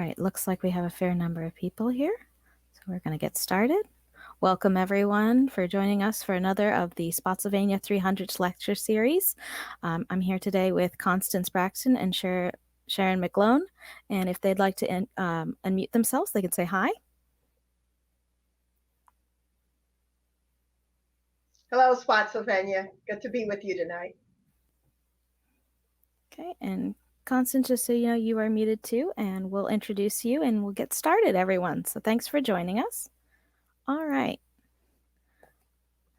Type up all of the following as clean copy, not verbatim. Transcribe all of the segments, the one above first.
right, looks like we have a fair number of people here, so we're going to get started. Welcome everyone for joining us for another of the Spotsylvania 300th lecture series. I'm here today with Constance, Braxton, and Sharon McGlone, and if they'd like to unmute themselves, they can say hi. Hello, Spotsylvania. Good to be with you tonight. Okay, and Constance, just so you know, you are muted too, and we'll introduce you and we'll get started, everyone. So thanks for joining us. All right.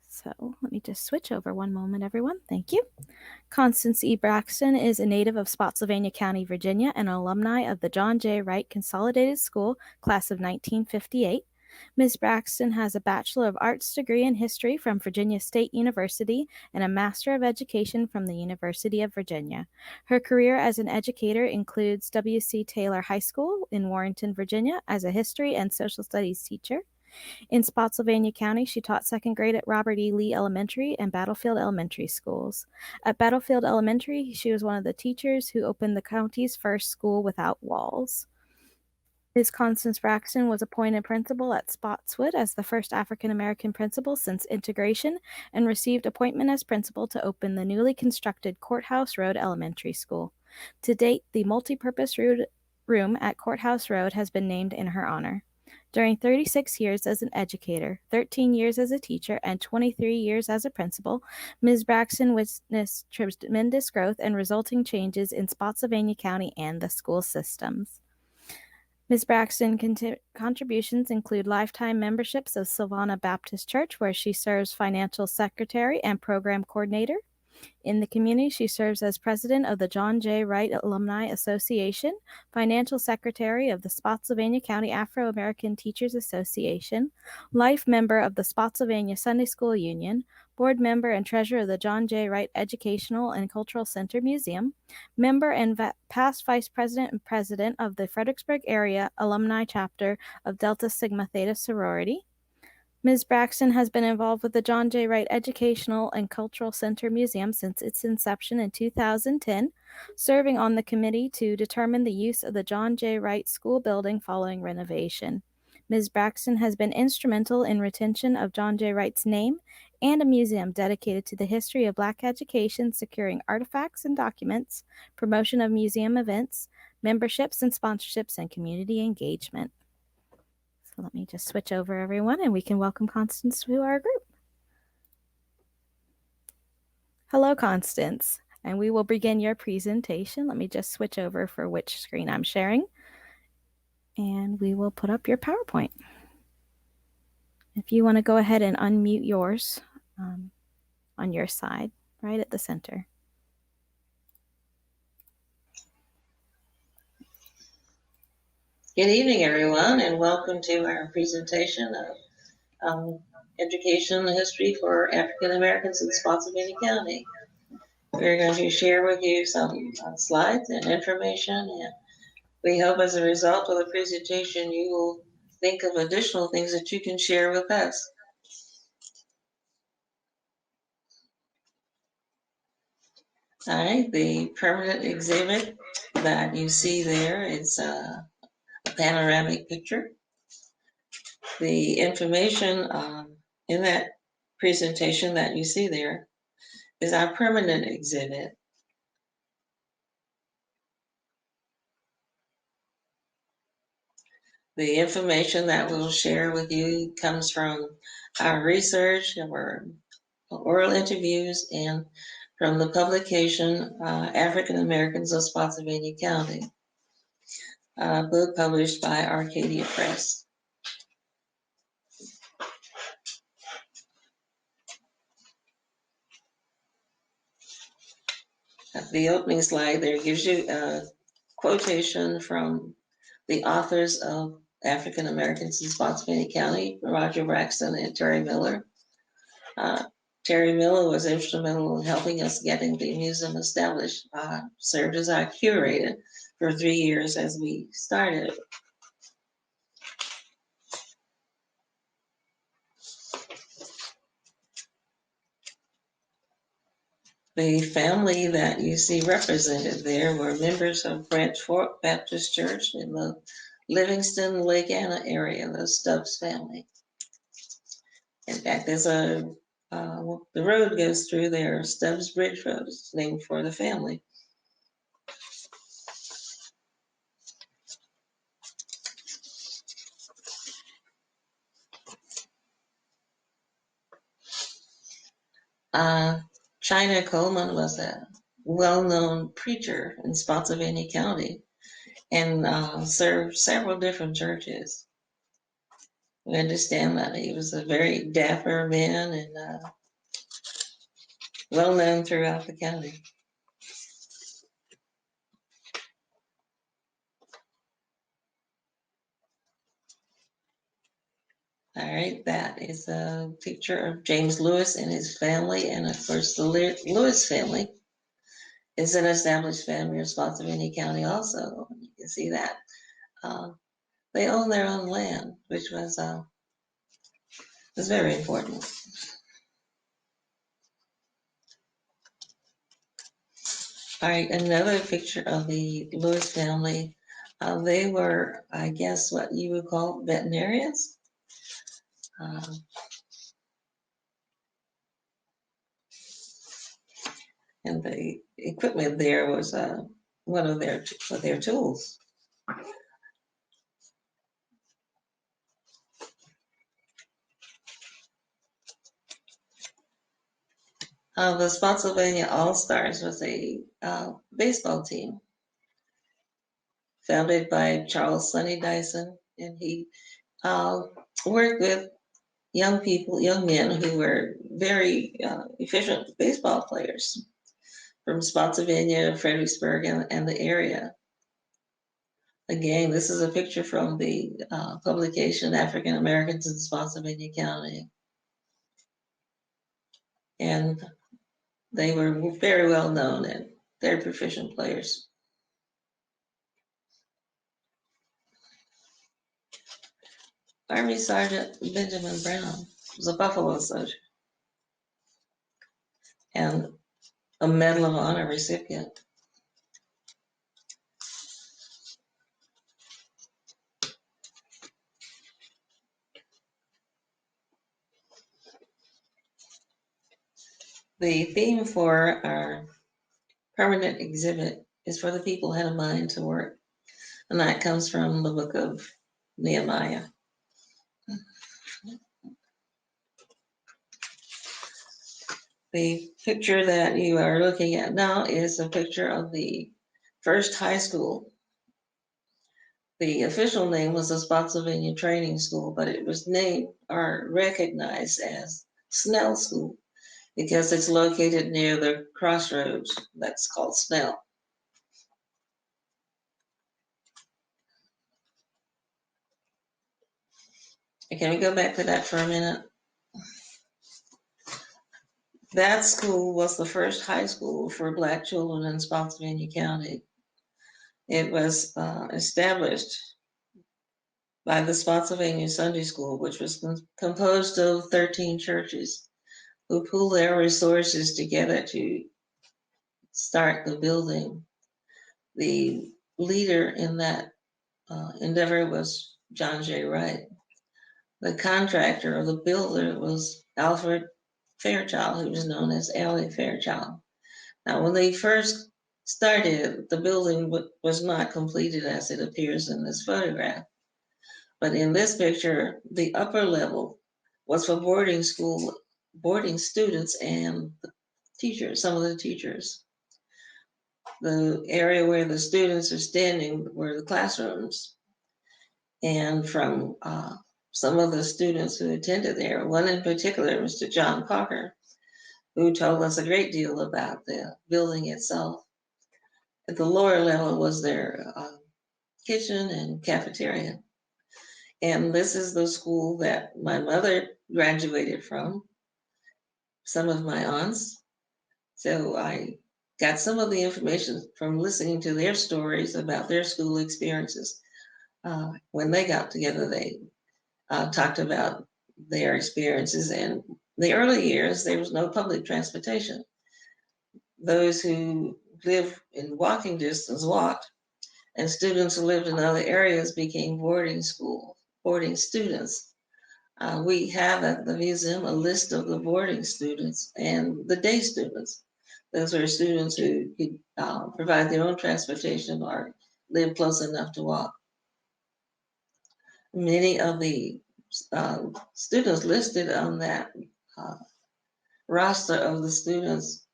So let me just switch over one moment, everyone. Thank you. Constance E. Braxton is a native of Spotsylvania County, Virginia, and an alumni of the John Jay Wright Consolidated School, class of 1958. Ms. Braxton has a Bachelor of Arts degree in History from Virginia State University and a Master of Education from the University of Virginia. Her career as an educator includes W.C. Taylor High School in Warrenton, Virginia, as a history and social studies teacher. In Spotsylvania County, she taught second grade at Robert E. Lee Elementary and Battlefield Elementary schools. At Battlefield Elementary, she was one of the teachers who opened the county's first school without walls. Ms. Constance Braxton was appointed principal at Spotswood as the first African-American principal since integration and received appointment as principal to open the newly constructed Courthouse Road Elementary School. To date, the multipurpose room at Courthouse Road has been named in her honor. During 36 years as an educator, 13 years as a teacher, and 23 years as a principal, Ms. Braxton witnessed tremendous growth and resulting changes in Spotsylvania County and the school systems. Ms. Braxton's contributions include lifetime memberships of Savannah Baptist Church, where she serves financial secretary and program coordinator. In the community, she serves as president of the John Jay Wright Alumni Association, financial secretary of the Spotsylvania County Afro-American Teachers Association, life member of the Spotsylvania Sunday School Union, board member and treasurer of the John Jay Wright Educational and Cultural Center Museum, member and past vice president and president of the Fredericksburg Area Alumni Chapter of Delta Sigma Theta Sorority. Ms. Braxton has been involved with the John Jay Wright Educational and Cultural Center Museum since its inception in 2010, serving on the committee to determine the use of the John Jay Wright School building following renovation. Ms. Braxton has been instrumental in retention of John Jay Wright's name and a museum dedicated to the history of Black education, securing artifacts and documents, promotion of museum events, memberships and sponsorships, and community engagement. So let me just switch over, everyone, and we can welcome Constance to our group. Hello, Constance, and we will begin your presentation. Let me just switch over for which screen I'm sharing, and we will put up your PowerPoint. If you want to go ahead and unmute yours on your side, right at the center. Good evening, everyone, and welcome to our presentation of education and history for African Americans in Spotsylvania County. We're going to share with you some slides and information, and we hope as a result of the presentation you will think of additional things that you can share with us. All right, the permanent exhibit that you see there is a panoramic picture. The information in that presentation that you see there is our permanent exhibit. The information that we'll share with you comes from our research, our oral interviews, and from the publication African Americans of Spotsylvania County, a book published by Arcadia Press. The opening slide there gives you a quotation from the authors of African Americans in Spotsylvania County, Roger Braxton and Terry Miller. Terry Miller was instrumental in helping us getting the museum established, served as our curator for 3 years as we started. The family that you see represented there were members of Branch Fork Baptist Church in the Livingston, Lake Anna area, the Stubbs family. In fact, there's the road goes through there, Stubbs Bridge Road. It's named for the family. China Coleman was a well-known preacher in Spotsylvania County and served several different churches. We understand that he was a very dapper man and well-known throughout the county. All right, that is a picture of James Lewis and his family, and of course the Lewis family is an established family of Spotsylvania County also. You can see that. They own their own land, which was very important. All right, another picture of the Lewis family. They were, I guess, what you would call veterinarians. And the equipment there was one of their tools. The Spotsylvania All-Stars was a baseball team founded by Charles Sonny Dyson, and he worked with young men who were very efficient baseball players from Spotsylvania, Fredericksburg, and the area. Again, this is a picture from the publication African Americans in Spotsylvania County. And they were very well known and very proficient players. Army Sergeant Benjamin Brown was a Buffalo soldier and a Medal of Honor recipient. The theme for our permanent exhibit is for the people who had a mind to work. And that comes from the book of Nehemiah. The picture that you are looking at now is a picture of the first high school. The official name was the Spotsylvania Training School, but it was named or recognized as Snell School because it's located near the crossroads that's called Snell. Can we go back to that for a minute? That school was the first high school for Black children in Spotsylvania County. It was established by the Spotsylvania Sunday School, which was composed of 13 churches who pooled their resources together to start the building. The leader in that endeavor was John Jay Wright. The contractor or the builder was Alfred Fairchild, who was known as Allie Fairchild. Now, when they first started, the building was not completed as it appears in this photograph. But in this picture, the upper level was for boarding students and the teachers, some of the teachers. The area where the students are standing were the classrooms. And from some of the students who attended there, one in particular, Mr. John Parker, who told us a great deal about the building itself. At the lower level was their kitchen and cafeteria. And this is the school that my mother graduated from, some of my aunts. So I got some of the information from listening to their stories about their school experiences. When they got together, they talked about their experiences. And the early years, there was no public transportation. Those who lived in walking distance walked, and students who lived in other areas became boarding students. We have at the museum a list of the boarding students and the day students. Those are students who could provide their own transportation or live close enough to walk. Many of the students listed on that roster of the students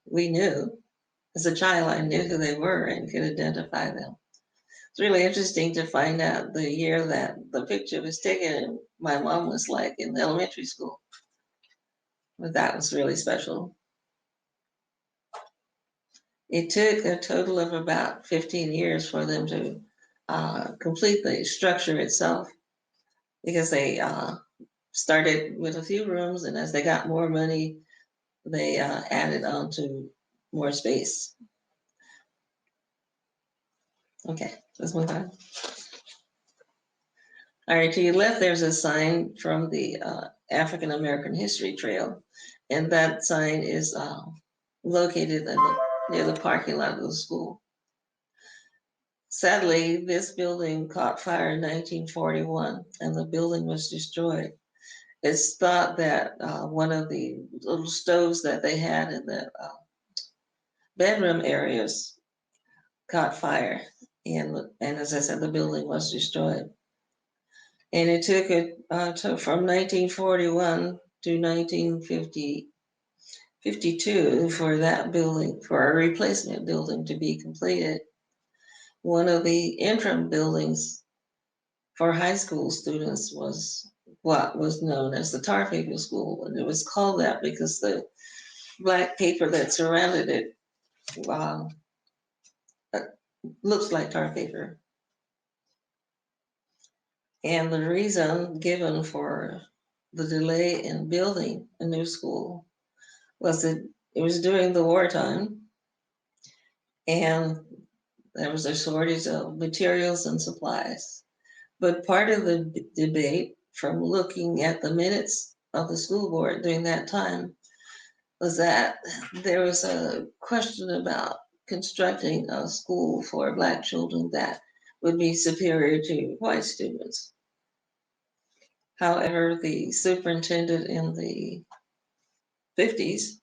we knew. As a child, I knew who they were and could identify them. It's really interesting to find out the year that the picture was taken and my mom was like in elementary school. But that was really special. It took a total of about 15 years for them to complete the structure itself, because they started with a few rooms, and as they got more money, they added on to more space. Okay, let's move on. All right, to your left, there's a sign from the African American History Trail, and that sign is located near the parking lot of the school. Sadly, this building caught fire in 1941, and the building was destroyed. It's thought that one of the little stoves that they had in the bedroom areas caught fire, and as I said, the building was destroyed. And it took from 1941 to 1952 for that building, for a replacement building to be completed. One of the interim buildings for high school students was what was known as the tar paper school. And it was called that because the black paper that surrounded it looks like tar paper. And the reason given for the delay in building a new school was that it was during the wartime and there was a shortage of materials and supplies. But part of the debate from looking at the minutes of the school board during that time was that there was a question about constructing a school for Black children that would be superior to white students. However, the superintendent in the 50s,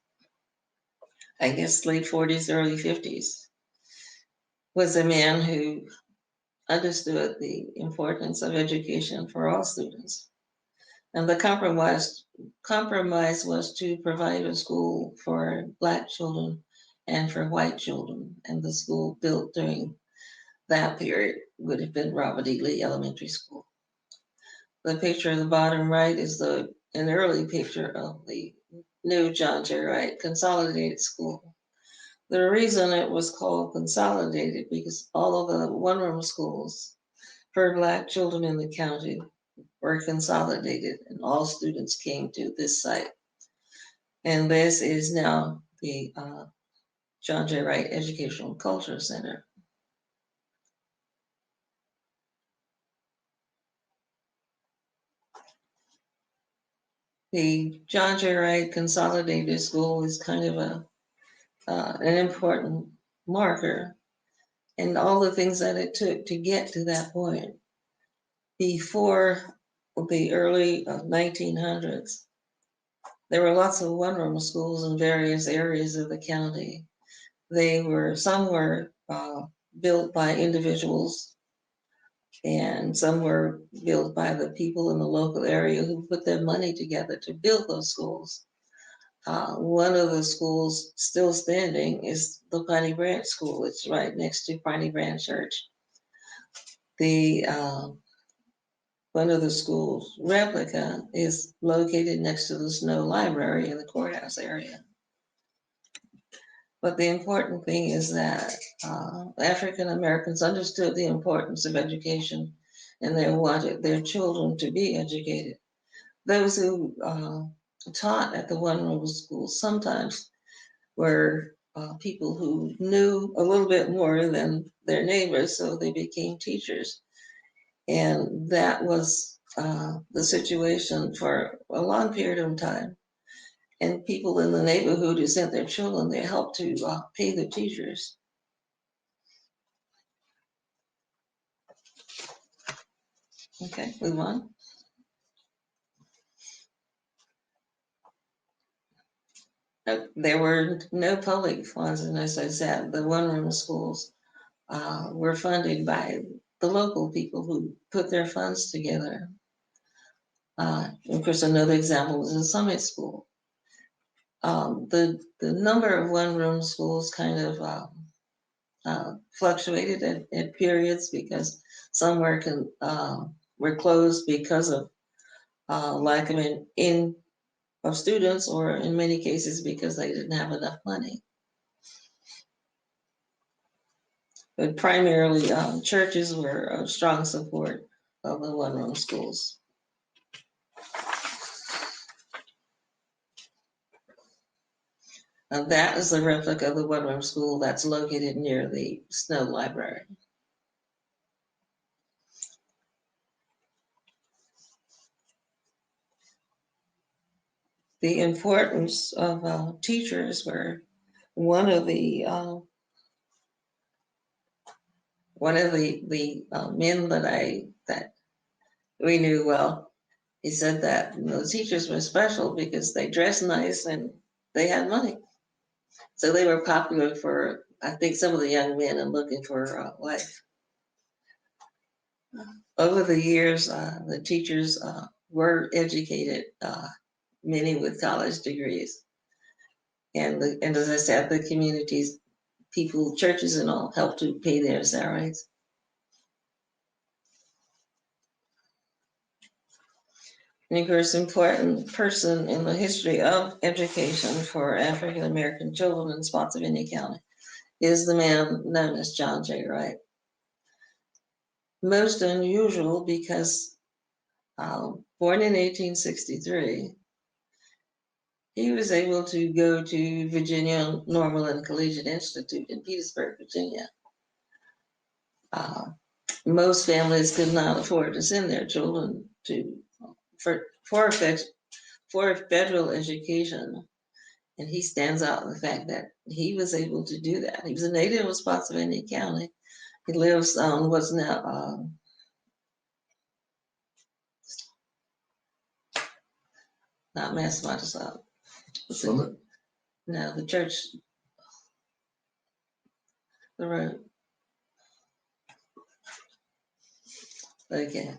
I guess late 40s, early 50s, was a man who understood the importance of education for all students. And the compromise was to provide a school for Black children and for white children. And the school built during that period would have been Robert E. Lee Elementary School. The picture in the bottom right is an early picture of the new John Jay Wright Consolidated School. The reason it was called Consolidated because all of the one-room schools for Black children in the county were consolidated, and all students came to this site. And this is now the John Jay Wright Educational Culture Center. The John Jay Wright Consolidated School is kind of an important marker in all the things that it took to get to that point. Before the early 1900s, there were lots of one-room schools in various areas of the county. Some were built by individuals, and some were built by the people in the local area who put their money together to build those schools. One of the schools still standing is the Piney Branch School. It's right next to Piney Branch Church. One of the school's replica is located next to the Snow Library in the courthouse area. But the important thing is that African Americans understood the importance of education, and they wanted their children to be educated. Those who taught at the one-room school sometimes were people who knew a little bit more than their neighbors, so they became teachers. And that was the situation for a long period of time. And people in the neighborhood who sent their children, they helped to pay the teachers. Okay, move on. There were no public funds, and as I said, the one-room schools were funded by the local people who put their funds together. Of course, another example was the Summit School. The number of one-room schools kind of fluctuated at periods because some were closed because of lack of students, or in many cases because they didn't have enough money. But primarily, churches were a strong support of the one-room schools. That is a replica of the one-room school that's located near the Snow Library. The importance of teachers were one of the men that we knew well. He said that the teachers were special because they dressed nice and they had money. So they were popular for, I think, some of the young men and looking for a wife. Over the years, the teachers were educated, many with college degrees. And as I said, the communities, people, churches and all, helped to pay their salaries. And of course, important person in the history of education for African American children in Spotsylvania County is the man known as John Jay Wright. Most unusual because born in 1863, he was able to go to Virginia Normal and Collegiate Institute in Petersburg, Virginia. Most families could not afford to send their children for federal education. And he stands out in the fact that he was able to do that. He was a native of Spotsylvania County. He lives on what's now not Massachusetts. Summit? No, the church, the road. Okay.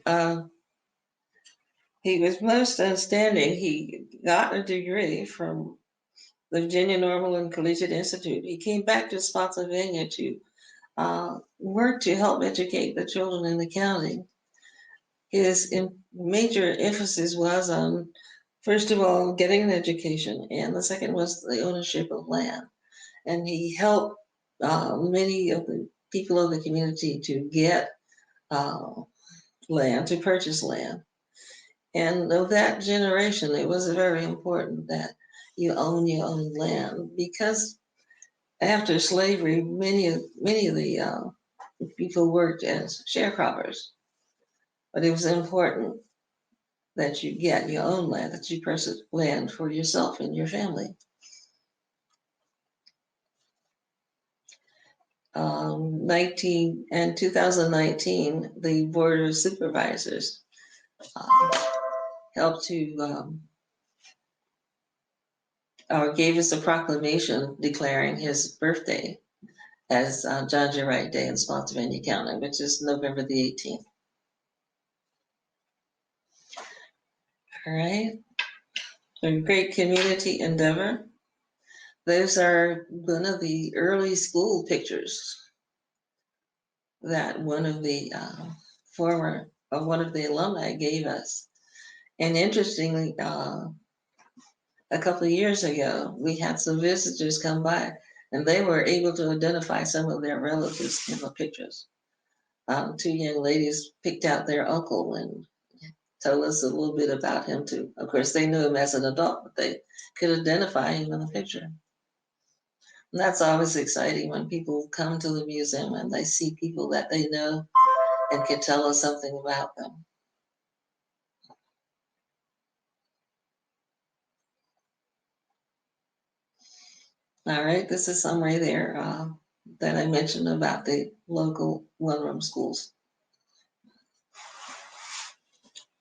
He was most outstanding. He got a degree from the Virginia Normal and Collegiate Institute. He came back to Spotsylvania to work to help educate the children in the county. His major emphasis was on, first of all, getting an education, and the second was the ownership of land. And he helped many of the people of the community to get land, to purchase land. And of that generation, it was very important that you own your own land, because after slavery, many of the people worked as sharecroppers. But it was important that you get your own land, that you purchase land for yourself and your family. In 2019, the Board of Supervisors helped to or gave us a proclamation declaring his birthday as John Jay Wright Day in Spotsylvania County, which is November the 18th. All right. A great community endeavor. Those are one of the early school pictures that one of the alumni gave us. And interestingly, a couple of years ago, we had some visitors come by, and they were able to identify some of their relatives in the pictures. Two young ladies picked out their uncle and told us a little bit about him too. Of course, they knew him as an adult, but they could identify him in the picture. And that's always exciting when people come to the museum and they see people that they know and can tell us something about them. All right, this is a summary there that I mentioned about the local one-room schools.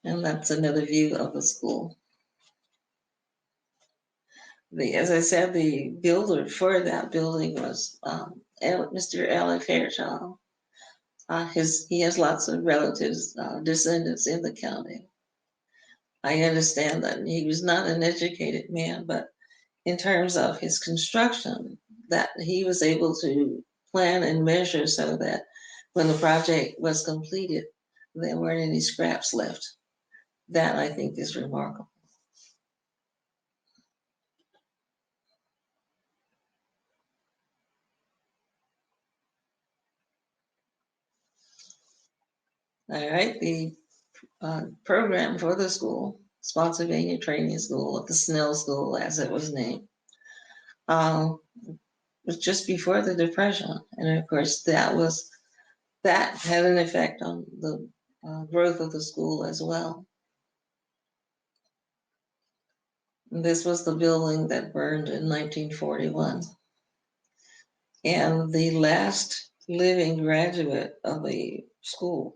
And that's another view of the school. As I said, the builder for that building was Mr. Allen Fairchild. He has lots of relatives, descendants in the county. I understand that he was not an educated man, but in terms of his construction, that he was able to plan and measure so that when the project was completed, there weren't any scraps left. That I think is remarkable. All right, the program for the school, Spotsylvania Training School, or the Snell School as it was named, was just before the Depression. And of course, that had an effect on the growth of the school as well. This was the building that burned in 1941. And the last living graduate of the school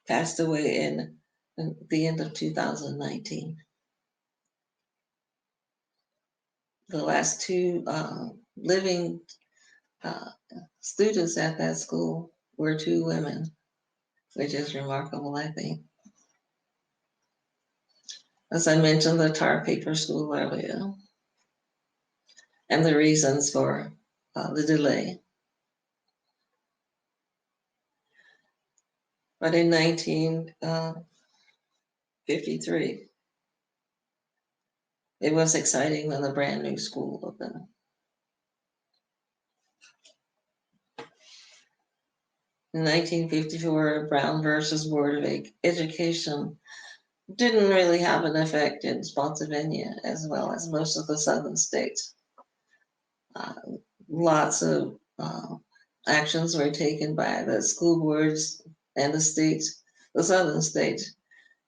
passed away in the end of 2019. The last two living students at that school were two women, which is remarkable, I think. As I mentioned, the tar paper school earlier, and the reasons for the delay. But in 1953, it was exciting when the brand new school opened. In 1954, Brown versus Board of Education didn't really have an effect in Spotsylvania as well as most of the southern states. Lots of actions were taken by the school boards and the states, the southern states,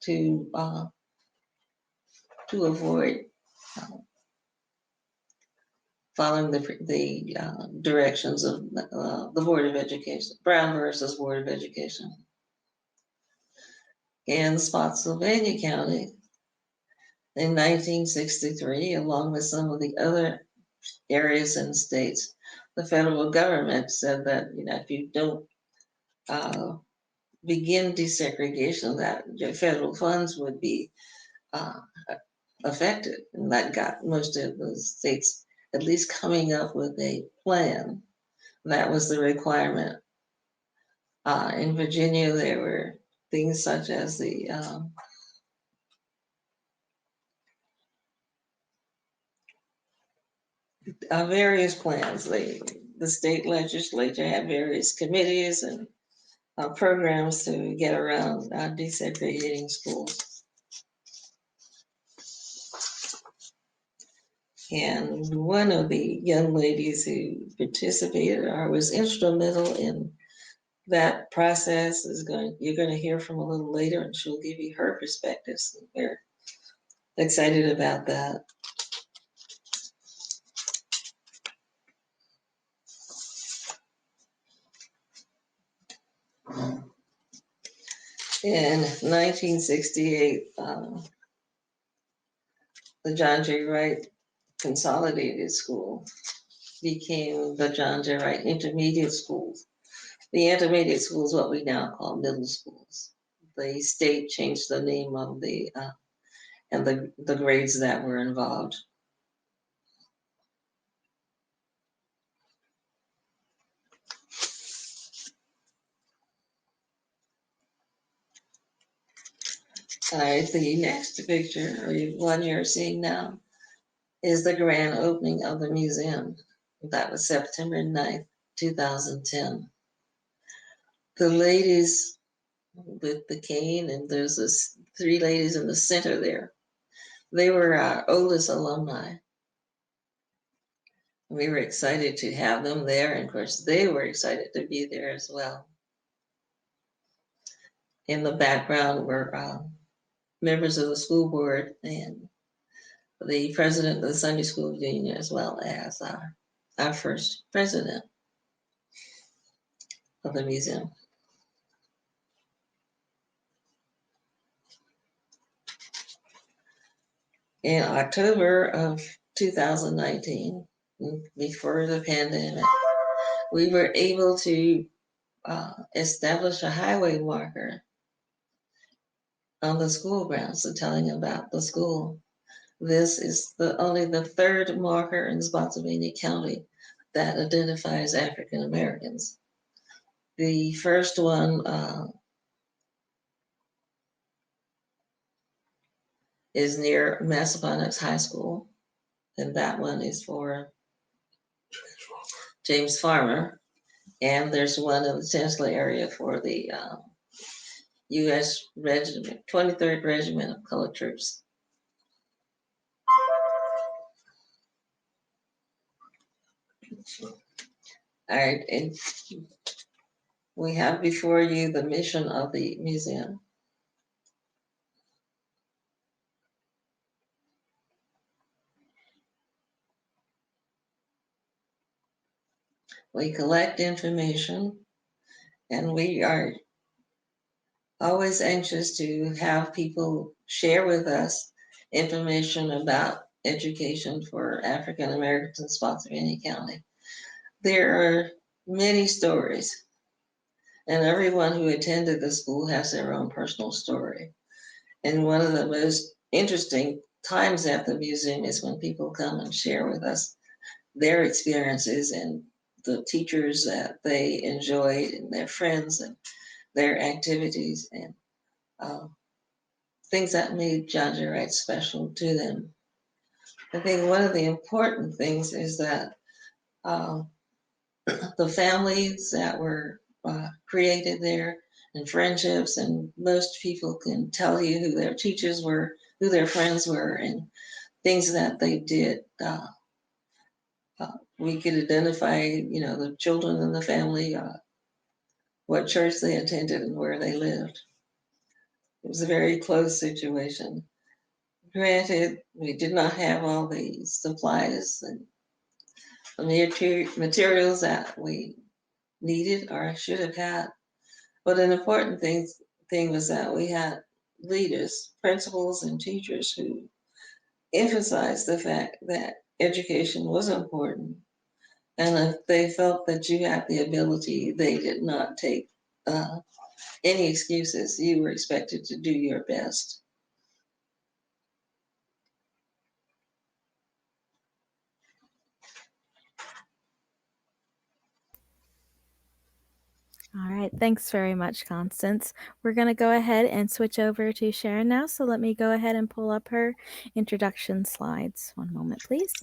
to avoid following the directions of the Board of Education, Brown versus Board of Education. In Spotsylvania County, in 1963, along with some of the other areas and states, the federal government said that if you don't begin desegregation, that your federal funds would be affected, and that got most of the states at least coming up with a plan. That was the requirement. In Virginia, there were things such as the various plans. The state legislature had various committees and programs to get around desegregating schools. And one of the young ladies who participated or was instrumental in that process you're going to hear from a little later, and she'll give you her perspectives. We're excited about that. In 1968, the John Jay Wright Consolidated School became the John Jay Wright Intermediate Schools. The intermediate schools, what we now call middle schools. The state changed the name of and the grades that were involved. All right, the next picture, or one you're seeing now, is the grand opening of the museum. That was September 9th, 2010. The ladies with the cane, and there's three ladies in the center there. They were our oldest alumni. We were excited to have them there, and of course, they were excited to be there as well. In the background were members of the school board and the president of the Sunday School Union, as well as our first president of the museum. In October of 2019, before the pandemic, we were able to establish a highway marker on the school grounds, so telling about the school. This is only the third marker in Spotsylvania County that identifies African Americans. The first one is near Massaponax High School, and that one is for James Farmer. And there's one in the Tinsley area for the U.S. Regiment, 23rd Regiment of Colored Troops. All right, and we have before you the mission of the museum. We collect information, and we are always anxious to have people share with us information about education for African Americans in Spotsylvania County. There are many stories, and everyone who attended the school has their own personal story. And one of the most interesting times at the museum is when people come and share with us their experiences and the teachers that they enjoyed and their friends and their activities and things that made John Jay Wright special to them. I think one of the important things is that the families that were created there and friendships, and most people can tell you who their teachers were, who their friends were, and things that they did. We could identify, the children in the family, what church they attended, and where they lived. It was a very close situation. Granted, we did not have all the supplies and the materials that we needed or should have had. But an important thing was that we had leaders, principals, and teachers who emphasized the fact that education was important. And if they felt that you had the ability, they did not take any excuses. You were expected to do your best. All right, thanks very much, Constance. We're going to go ahead and switch over to Sharon now, so let me go ahead and pull up her introduction slides. One moment, please.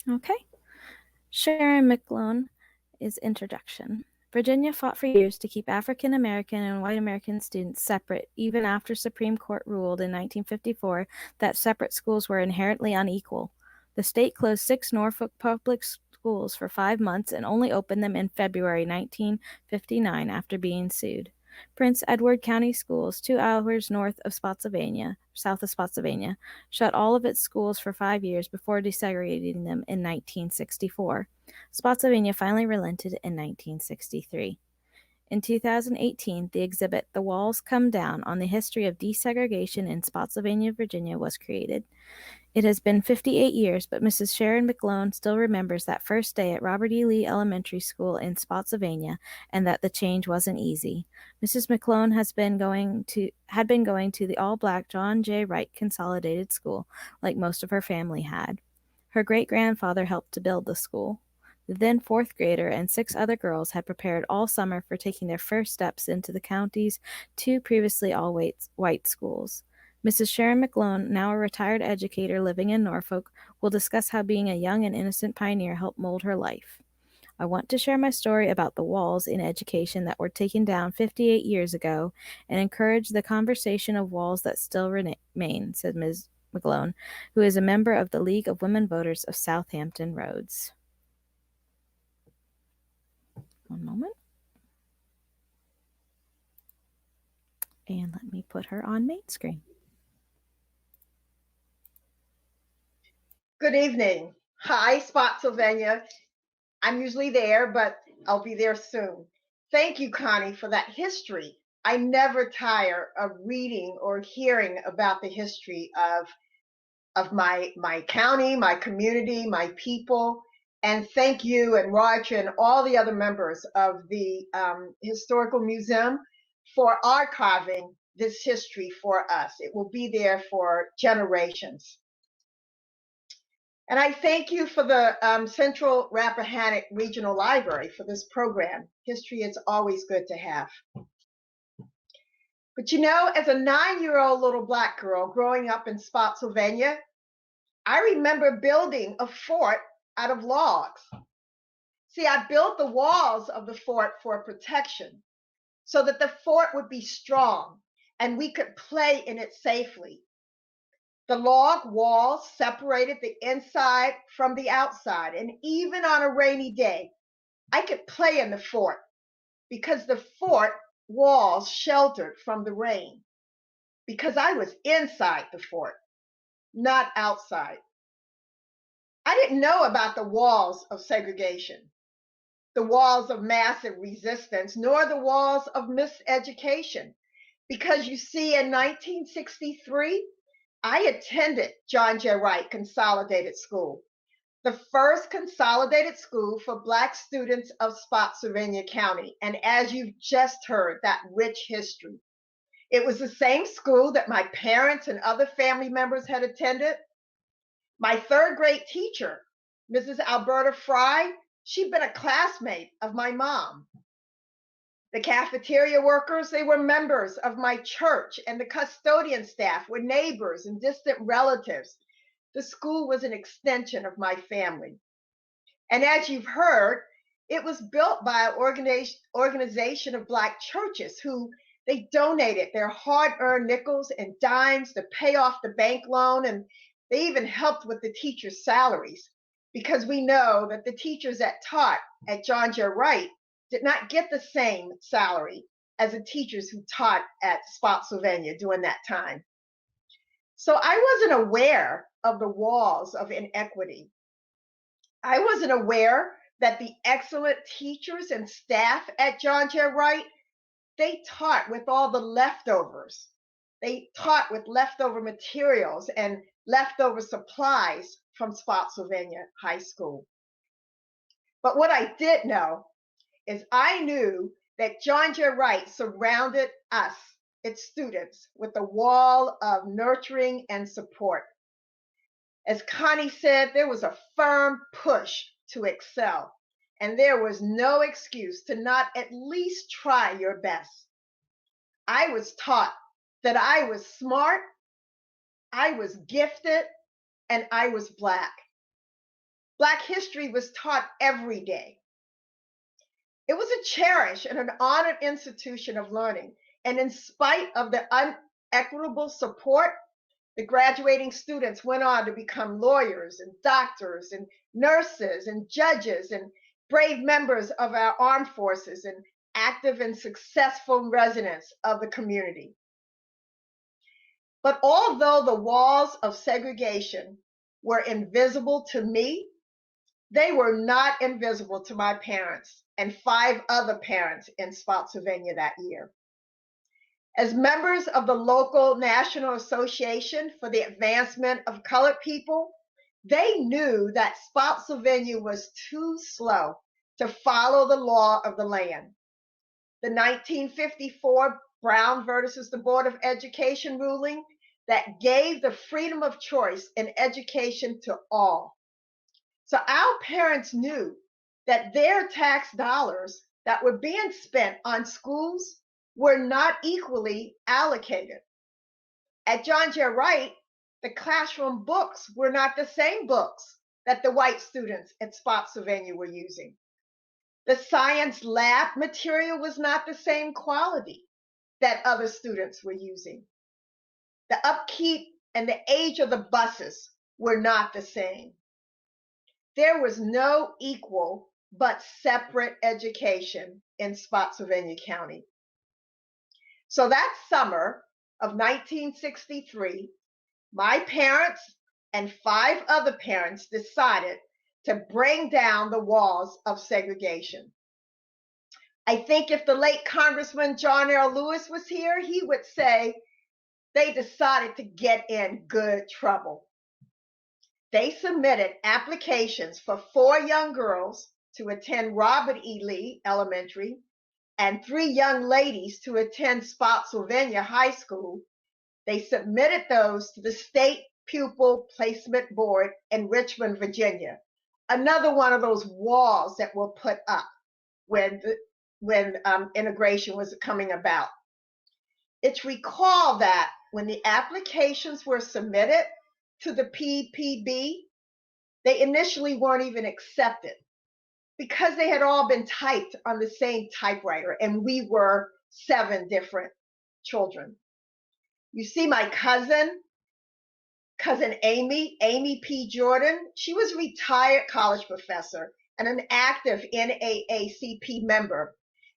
Okay. Sharon McGlone is introduction. Virginia fought for years to keep African American and white American students separate, even after Supreme Court ruled in 1954 that separate schools were inherently unequal. The state closed 6 Norfolk public schools for 5 months and only opened them in February 1959 after being sued. Prince Edward County Schools, 2 hours south of Spotsylvania, shut all of its schools for 5 years before desegregating them in 1964. Spotsylvania finally relented in 1963. In 2018, the exhibit The Walls Come Down on the History of Desegregation in Spotsylvania, Virginia was created. It has been 58 years, but Mrs. Sharon McGlone still remembers that first day at Robert E. Lee Elementary School in Spotsylvania, and that the change wasn't easy. Mrs. McGlone had been going to the all-black John Jay Wright Consolidated School, like most of her family had. Her great-grandfather helped to build the school. The then 4th grader and 6 other girls had prepared all summer for taking their first steps into the county's 2 previously all-white schools. Mrs. Sharon McGlone, now a retired educator living in Norfolk, will discuss how being a young and innocent pioneer helped mold her life. I want to share my story about the walls in education that were taken down 58 years ago and encourage the conversation of walls that still remain, said Ms. McGlone, who is a member of the League of Women Voters of Southampton Roads. One moment. And let me put her on main screen. Good evening. Hi, Spotsylvania. I'm usually there, but I'll be there soon. Thank you, Connie, for that history. I never tire of reading or hearing about the history of my county, my community, my people. And thank you and Roger and all the other members of the Historical Museum for archiving this history for us. It will be there for generations. And I thank you for the Central Rappahannock Regional Library for this program. History is always good to have. But you know, as a 9-year-old little Black girl growing up in Spotsylvania, I remember building a fort out of logs. See, I built the walls of the fort for protection so that the fort would be strong and we could play in it safely. The log walls separated the inside from the outside, and even on a rainy day, I could play in the fort because the fort walls sheltered from the rain, because I was inside the fort, not outside. I didn't know about the walls of segregation, the walls of massive resistance, nor the walls of miseducation, because you see, in 1963, I attended John Jay Wright Consolidated School, the first consolidated school for Black students of Spotsylvania County. And as you've just heard, that rich history. It was the same school that my parents and other family members had attended. My third grade teacher, Mrs. Alberta Fry, she'd been a classmate of my mom. The cafeteria workers, they were members of my church, and the custodian staff were neighbors and distant relatives. The school was an extension of my family. And as you've heard, it was built by an organization of Black churches who they donated their hard-earned nickels and dimes to pay off the bank loan, and they even helped with the teachers' salaries, because we know that the teachers that taught at John Jay Wright did not get the same salary as the teachers who taught at Spotsylvania during that time. So I wasn't aware of the walls of inequity. I wasn't aware that the excellent teachers and staff at John Jay Wright, they taught with all the leftovers. They taught with leftover materials and leftover supplies from Spotsylvania High School. But what I did know is I knew that John Jay Wright surrounded us, its students, with a wall of nurturing and support. As Connie said, there was a firm push to excel, and there was no excuse to not at least try your best. I was taught that I was smart, I was gifted, and I was Black. Black history was taught every day. It was a cherished and an honored institution of learning. And in spite of the unequitable support, the graduating students went on to become lawyers and doctors and nurses and judges and brave members of our armed forces and active and successful residents of the community. But although the walls of segregation were invisible to me, they were not invisible to my parents and 5 other parents in Spotsylvania that year. As members of the local National Association for the Advancement of Colored People, they knew that Spotsylvania was too slow to follow the law of the land. The 1954 Brown versus the Board of Education ruling that gave the freedom of choice in education to all. So our parents knew that their tax dollars that were being spent on schools were not equally allocated. At John Jay Wright, the classroom books were not the same books that the white students at Spotsylvania were using. The science lab material was not the same quality that other students were using. The upkeep and the age of the buses were not the same. There was no equal but separate education in Spotsylvania County. So that summer of 1963, my parents and 5 other parents decided to bring down the walls of segregation. I think if the late Congressman John L. Lewis was here, he would say they decided to get in good trouble. They submitted applications for 4 young girls to attend Robert E. Lee Elementary and 3 young ladies to attend Spotsylvania High School. They submitted those to the State Pupil Placement Board in Richmond, Virginia. Another one of those walls that were put up when integration was coming about. It's recalled that when the applications were submitted to the PPB, they initially weren't even accepted because they had all been typed on the same typewriter, and we were 7 different children. You see my cousin Amy P. Jordan, she was a retired college professor and an active NAACP member.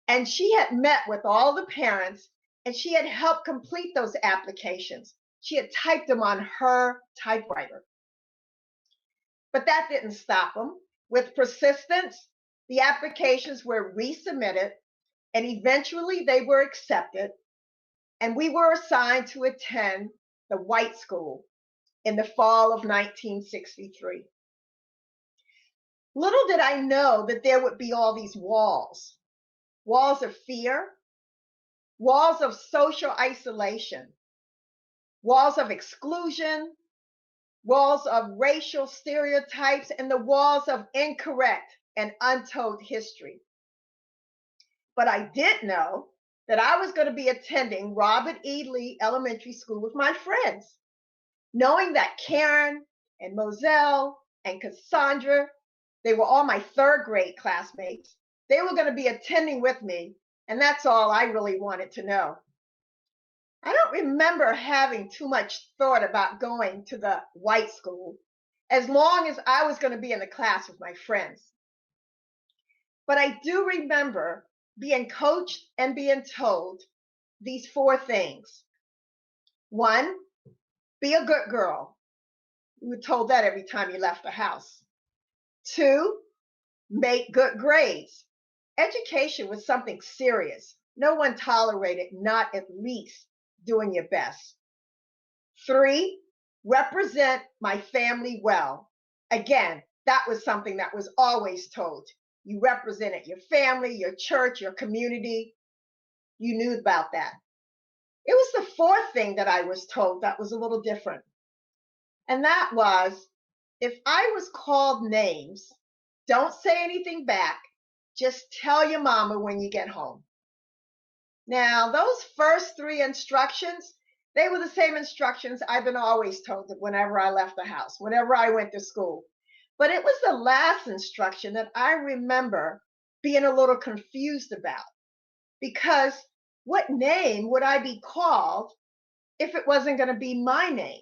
And she had met with all the parents and she had helped complete those applications. She had typed them on her typewriter. But that didn't stop them. With persistence, the applications were resubmitted and eventually they were accepted. And we were assigned to attend the white school in the fall of 1963. Little did I know that there would be all these walls of fear, walls of social isolation, walls of exclusion, walls of racial stereotypes, and the walls of incorrect and untold history. But I did know that I was going to be attending Robert E. Lee Elementary School with my friends, knowing that Karen and Moselle and Cassandra, they were all my 3rd grade classmates. They were going to be attending with me, and that's all I really wanted to know. I don't remember having too much thought about going to the white school, as long as I was going to be in the class with my friends. But I do remember being coached and being told these 4 things. 1, be a good girl. You were told that every time you left the house. 2, make good grades. Education was something serious. No one tolerated not at least doing your best. 3, represent my family well. Again, that was something that was always told. You represented your family, your church, your community. You knew about that. It was the 4th thing that I was told that was a little different. And that was, if I was called names, don't say anything back. Just tell your mama when you get home. Now, those first 3 instructions, they were the same instructions I've been always told whenever I left the house, whenever I went to school. But it was the last instruction that I remember being a little confused about, because what name would I be called if it wasn't going to be my name?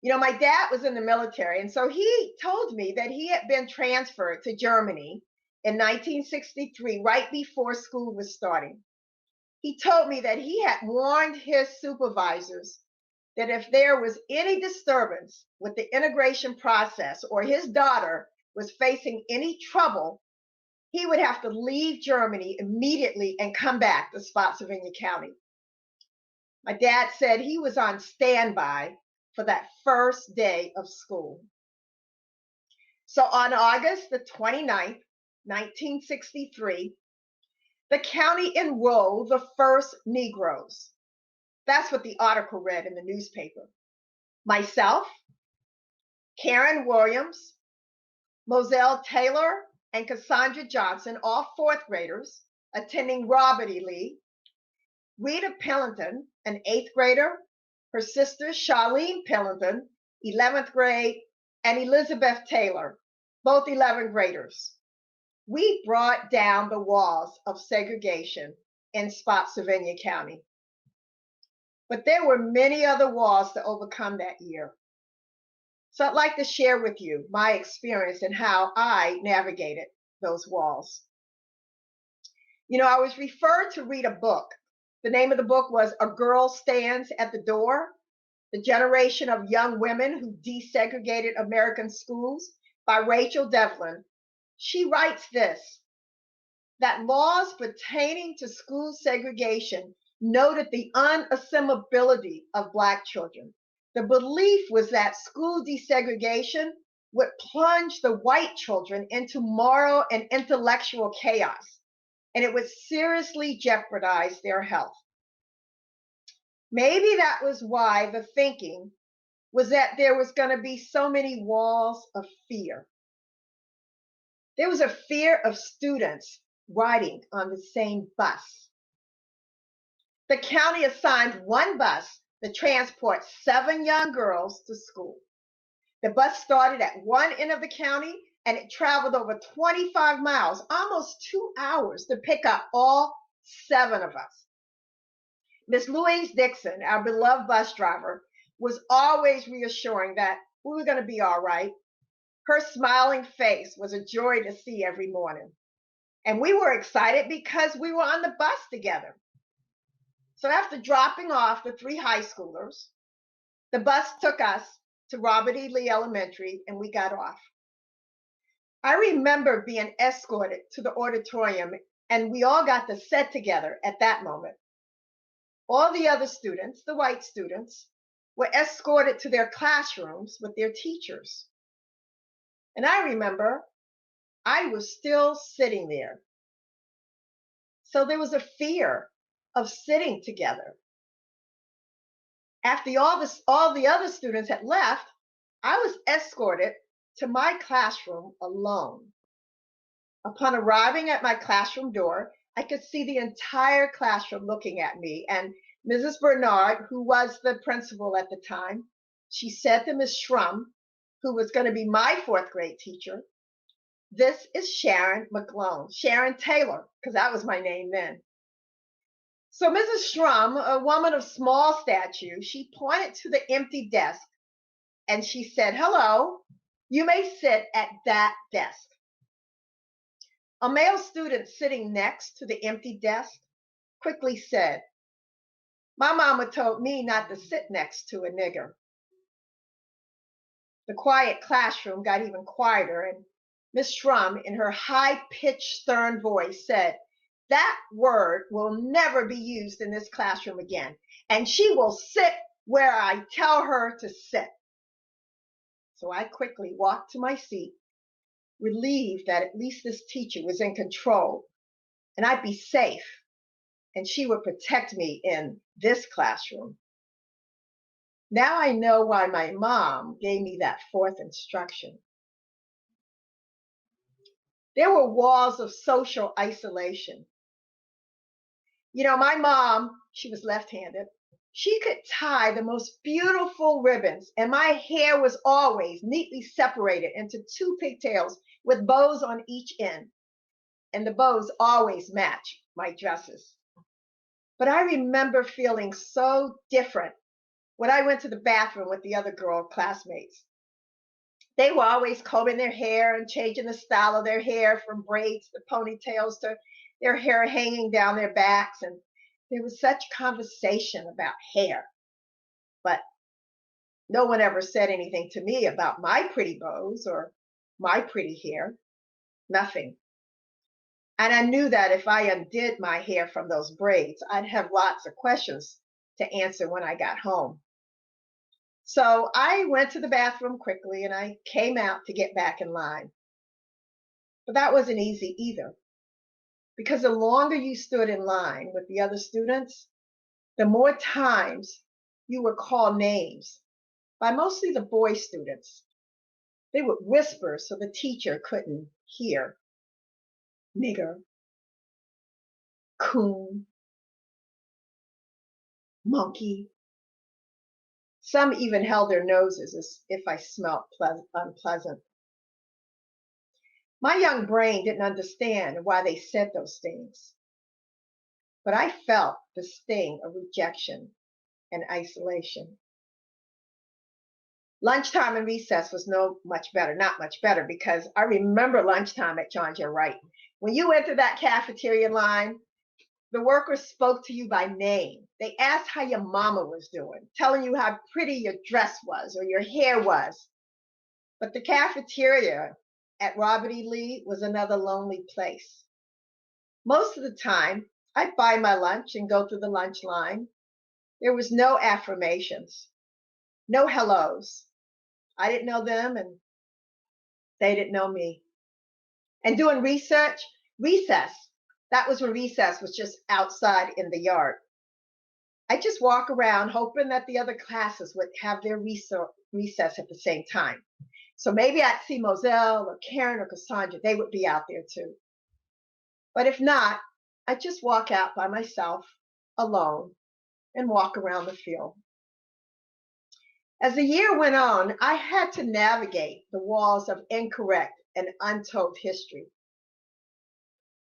You know, my dad was in the military, and so he told me that he had been transferred to Germany in 1963, right before school was starting. He told me that he had warned his supervisors that if there was any disturbance with the integration process or his daughter was facing any trouble, he would have to leave Germany immediately and come back to Spotsylvania County. My dad said he was on standby for that first day of school. So on August the 29th, 1963, the county enrolled the first Negroes. That's what the article read in the newspaper. Myself, Karen Williams, Moselle Taylor, and Cassandra Johnson, all 4th graders, attending Robert E. Lee. Rita Pillington, an 8th grader, her sister Charlene Pillington, 11th grade, and Elizabeth Taylor, both 11th graders. We brought down the walls of segregation in Spotsylvania County. But there were many other walls to overcome that year. So I'd like to share with you my experience and how I navigated those walls. You know, I was referred to read a book. The name of the book was A Girl Stands at the Door The Generation of Young Women Who Desegregated American Schools by Rachel Devlin. She writes this, that laws pertaining to school segregation noted the unassimilability of Black children. The belief was that school desegregation would plunge the white children into moral and intellectual chaos, and it would seriously jeopardize their health. Maybe that was why the thinking was that there was going to be so many walls of fear. There was a fear of students riding on the same bus. The county assigned one bus to transport 7 young girls to school. The bus started at one end of the county and it traveled over 25 miles, almost 2 hours, to pick up all 7 of us. Miss Louise Dixon, our beloved bus driver, was always reassuring that we were going to be all right. Her smiling face was a joy to see every morning. And we were excited because we were on the bus together. So after dropping off the 3 high schoolers, the bus took us to Robert E. Lee Elementary and we got off. I remember being escorted to the auditorium and we all got to sit together at that moment. All the other students, the white students, were escorted to their classrooms with their teachers. And I remember I was still sitting there. So there was a fear of sitting together. After all the other students had left, I was escorted to my classroom alone. Upon arriving at my classroom door, I could see the entire classroom looking at me, and Mrs. Bernard, who was the principal at the time, she said to Miss Shrum, who was going to be my 4th grade teacher, "This is Sharon McGlone, Sharon Taylor," because that was my name then. So Mrs. Shrum, a woman of small stature, she pointed to the empty desk and she said, "Hello, you may sit at that desk." A male student sitting next to the empty desk quickly said, "My mama told me not to sit next to a nigger." The quiet classroom got even quieter, and Miss Shrum, in her high-pitched, stern voice, said, "That word will never be used in this classroom again, and she will sit where I tell her to sit." So I quickly walked to my seat, relieved that at least this teacher was in control, and I'd be safe, and she would protect me in this classroom. Now I know why my mom gave me that 4th instruction. There were walls of social isolation. You know, my mom, she was left-handed. She could tie the most beautiful ribbons, and my hair was always neatly separated into 2 pigtails with bows on each end. And the bows always match my dresses. But I remember feeling so different when I went to the bathroom with the other girl classmates. They were always combing their hair and changing the style of their hair from braids to ponytails to their hair hanging down their backs. And there was such conversation about hair. But no one ever said anything to me about my pretty bows or my pretty hair. Nothing. And I knew that if I undid my hair from those braids, I'd have lots of questions to answer when I got home. So I went to the bathroom quickly and I came out to get back in line. But that wasn't easy either, because the longer you stood in line with the other students, the more times you were called names by mostly the boy students. They would whisper so the teacher couldn't hear. Nigger, coon, monkey. Some even held their noses as if I smelled unpleasant. My young brain didn't understand why they said those things, but I felt the sting of rejection and isolation. Lunchtime and recess was not much better, because I remember lunchtime at John Jay Wright. When you went through that cafeteria line, The workers spoke to you by name. They asked how your mama was doing, telling you how pretty your dress was or your hair was. But the cafeteria at Robert E. Lee was another lonely place. Most of the time, I'd buy my lunch and go through the lunch line. There was no affirmations, no hellos. I didn't know them and they didn't know me. And doing recess, that was when recess was just outside in the yard. I just walk around hoping that the other classes would have their recess at the same time. So maybe I'd see Moselle or Karen or Cassandra. They would be out there too. But if not, I'd just walk out by myself, alone, and walk around the field. As the year went on, I had to navigate the walls of incorrect and untold history.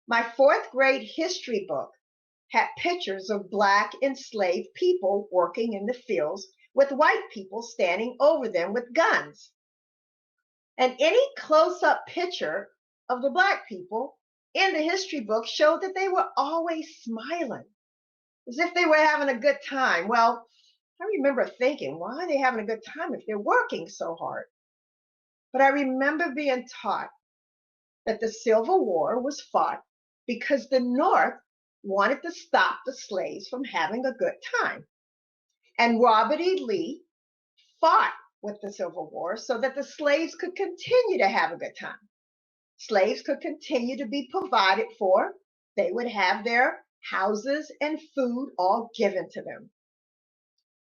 My fourth grade history book had pictures of Black enslaved people working in the fields with white people standing over them with guns. And any close-up picture of the Black people in the history book showed that they were always smiling, as if they were having a good time. Well, I remember thinking, why are they having a good time if they're working so hard? But I remember being taught that the Civil War was fought because the North wanted to stop the slaves from having a good time. And Robert E. Lee fought with the Civil War so that the slaves could continue to have a good time. Slaves could continue to be provided for. They would have their houses and food all given to them.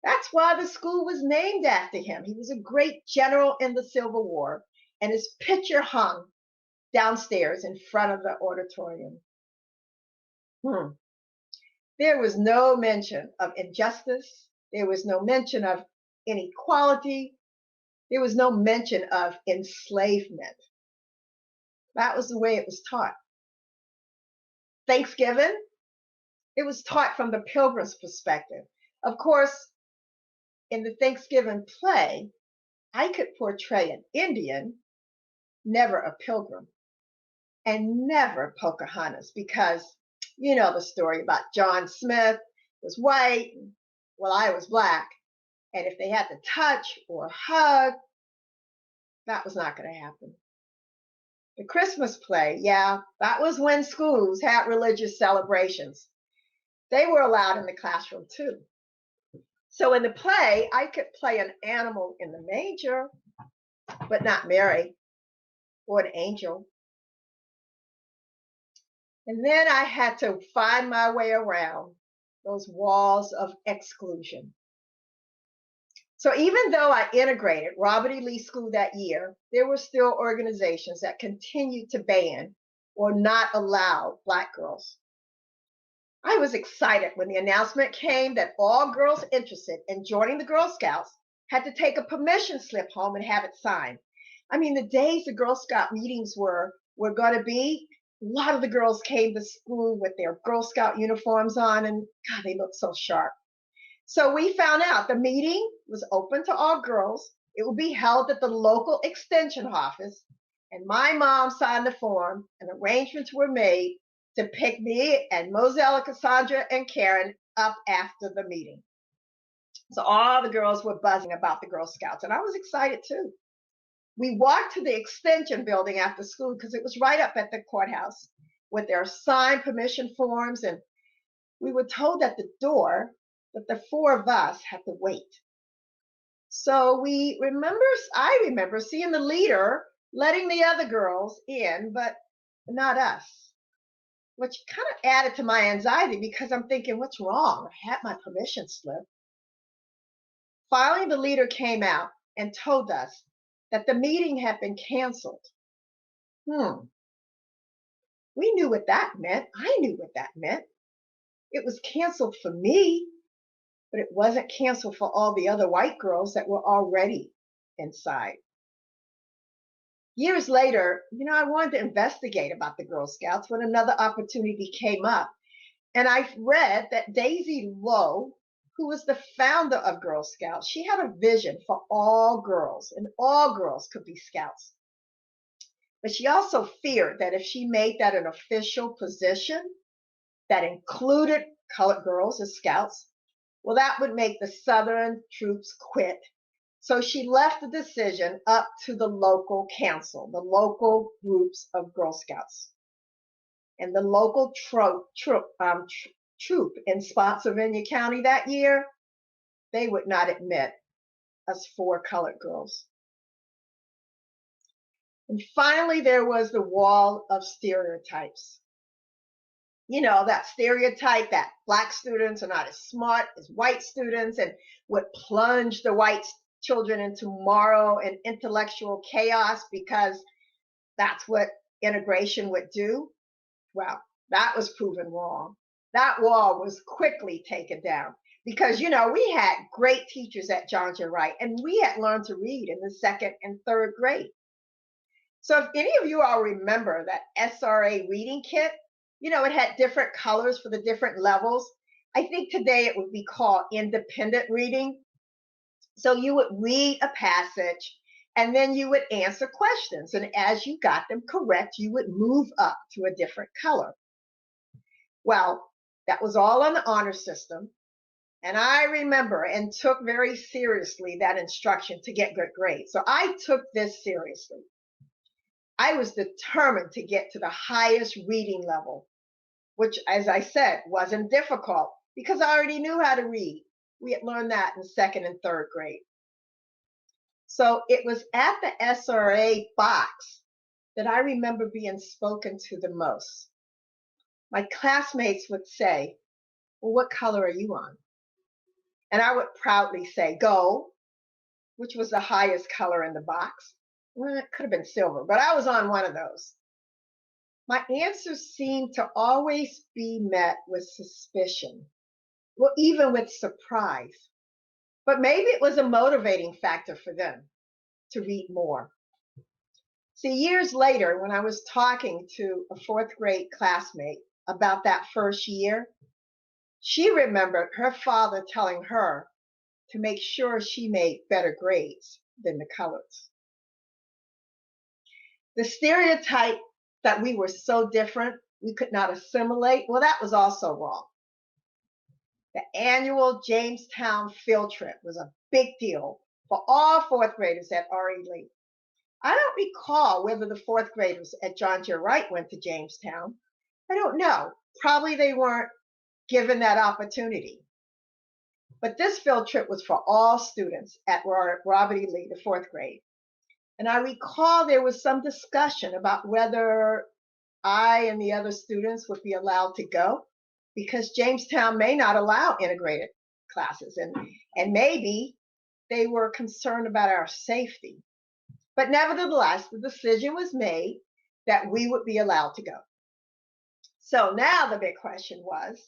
That's why the school was named after him. He was a great general in the Civil War, and his picture hung downstairs in front of the auditorium. There was no mention of injustice. There was no mention of inequality. There was no mention of enslavement. That was the way it was taught. Thanksgiving, it was taught from the Pilgrim's perspective. Of course, in the Thanksgiving play, I could portray an Indian, never a Pilgrim, and never Pocahontas, because you know the story about John Smith was white, while I was Black, and if they had to touch or hug, that was not going to happen. The Christmas play, yeah, that was when schools had religious celebrations. They were allowed in the classroom too. So in the play, I could play an animal in the manger, but not Mary or an angel. And then I had to find my way around those walls of exclusion. So even though I integrated Robert E. Lee School that year, there were still organizations that continued to ban or not allow Black girls. I was excited when the announcement came that all girls interested in joining the Girl Scouts had to take a permission slip home and have it signed. I mean, the days the Girl Scout meetings were going to be, a lot of the girls came to school with their Girl Scout uniforms on, and God, they looked so sharp. So we found out the meeting was open to all girls. It would be held at the local extension office, and my mom signed the form, and arrangements were made to pick me and Moselle, Cassandra, and Karen up after the meeting. So all the girls were buzzing about the Girl Scouts, and I was excited too. We walked to the extension building after school because it was right up at the courthouse with their signed permission forms, and we were told at the door that the four of us had to wait. So I remember seeing the leader letting the other girls in, but not us, which kind of added to my anxiety because I'm thinking, what's wrong? I had my permission slip. Finally, the leader came out and told us that the meeting had been canceled. We knew what that meant. I knew what that meant. It was canceled for me, but it wasn't canceled for all the other white girls that were already inside. Years later, I wanted to investigate about the Girl Scouts when another opportunity came up. And I read that Daisy Lowe, who was the founder of Girl Scouts, she had a vision for all girls, and all girls could be Scouts. But she also feared that if she made that an official position, that included colored girls as scouts, well, that would make the Southern troops quit. So she left the decision up to the local council, the local groups of Girl Scouts. And the local troop in Spotsylvania County that year, they would not admit us 4 colored girls. And finally, there was the wall of stereotypes. You know, that stereotype that Black students are not as smart as white students and would plunge the white children into moral and intellectual chaos because that's what integration would do. Well, that was proven wrong. That wall was quickly taken down because, you know, we had great teachers at John Jay Wright, and we had learned to read in the 2nd and 3rd grade. So if any of you all remember that SRA reading kit, you know, it had different colors for the different levels. I think today it would be called independent reading. So you would read a passage and then you would answer questions. And as you got them correct, you would move up to a different color. Well, that was all on the honor system. And I remember and took very seriously that instruction to get good grades. So I took this seriously. I was determined to get to the highest reading level, which, as I said, wasn't difficult because I already knew how to read. We had learned that in 2nd and 3rd grade. So it was at the SRA box that I remember being spoken to the most. My classmates would say, well, what color are you on? And I would proudly say gold, which was the highest color in the box. Well, it could have been silver, but I was on one of those. My answers seemed to always be met with suspicion, well, even with surprise. But maybe it was a motivating factor for them to read more. See, years later, when I was talking to a 4th grade classmate about that first year, she remembered her father telling her to make sure she made better grades than the colors. The stereotype that we were so different, we could not assimilate, well, that was also wrong. The annual Jamestown field trip was a big deal for all 4th graders at R.E. Lee. I don't recall whether the 4th graders at John Jay Wright went to Jamestown. I don't know. Probably they weren't given that opportunity. But this field trip was for all students at Robert E. Lee, the 4th grade. And I recall there was some discussion about whether I and the other students would be allowed to go because Jamestown may not allow integrated classes, and maybe they were concerned about our safety. But nevertheless, the decision was made that we would be allowed to go. So now the big question was,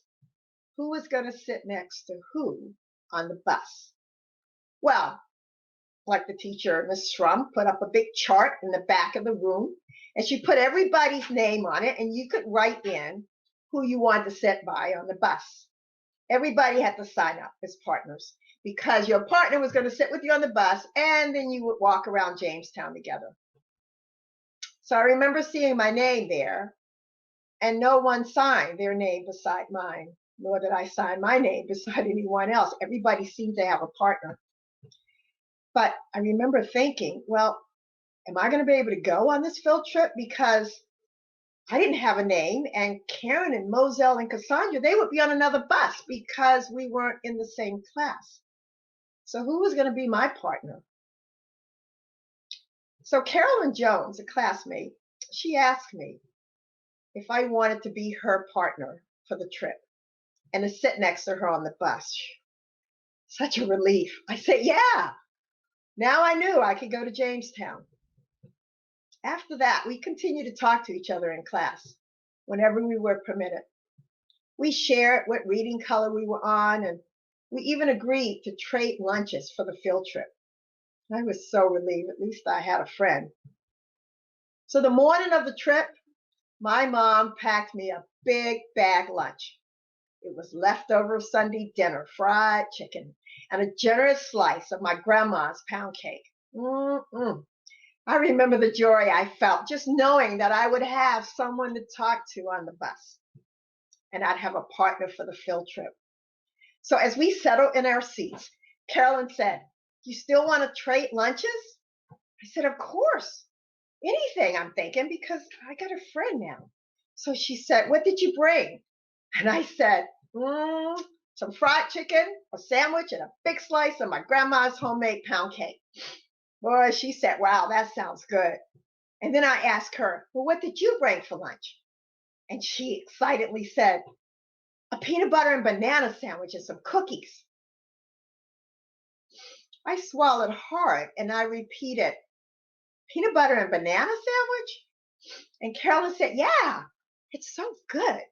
who was going to sit next to who on the bus? Well, like the teacher, Miss Shrum, put up a big chart in the back of the room, and she put everybody's name on it, and you could write in who you wanted to sit by on the bus. Everybody had to sign up as partners because your partner was going to sit with you on the bus, and then you would walk around Jamestown together. So I remember seeing my name there, and no one signed their name beside mine, nor did I sign my name beside anyone else. Everybody seemed to have a partner. But I remember thinking, well, am I going to be able to go on this field trip? Because I didn't have a name, and Karen and Moselle and Cassandra, they would be on another bus because we weren't in the same class. So who was going to be my partner? So Carolyn Jones, a classmate, she asked me if I wanted to be her partner for the trip and to sit next to her on the bus. Such a relief. I said, yeah. Now I knew I could go to Jamestown. After that, we continued to talk to each other in class whenever we were permitted. We shared what reading color we were on, and we even agreed to trade lunches for the field trip. I was so relieved. At least I had a friend. So the morning of the trip, my mom packed me a big bag lunch. It was leftover Sunday dinner, fried chicken, and a generous slice of my grandma's pound cake. I remember the joy I felt just knowing that I would have someone to talk to on the bus. and I'd have a partner for the field trip. So as we settled in our seats, Carolyn said, "You still want to trade lunches?" I said, "Of course. Anything," I'm thinking, because I got a friend now. So she said, "What did you bring?" And I said, some fried chicken, a sandwich, and a big slice of my grandma's homemade pound cake. Boy, she said, "Wow, that sounds good." And then I asked her, "Well, what did you bring for lunch?" And she excitedly said, "A peanut butter and banana sandwich and some cookies." I swallowed hard and I repeated, "Peanut butter and banana sandwich?" And Carolyn said, "Yeah, it's so good."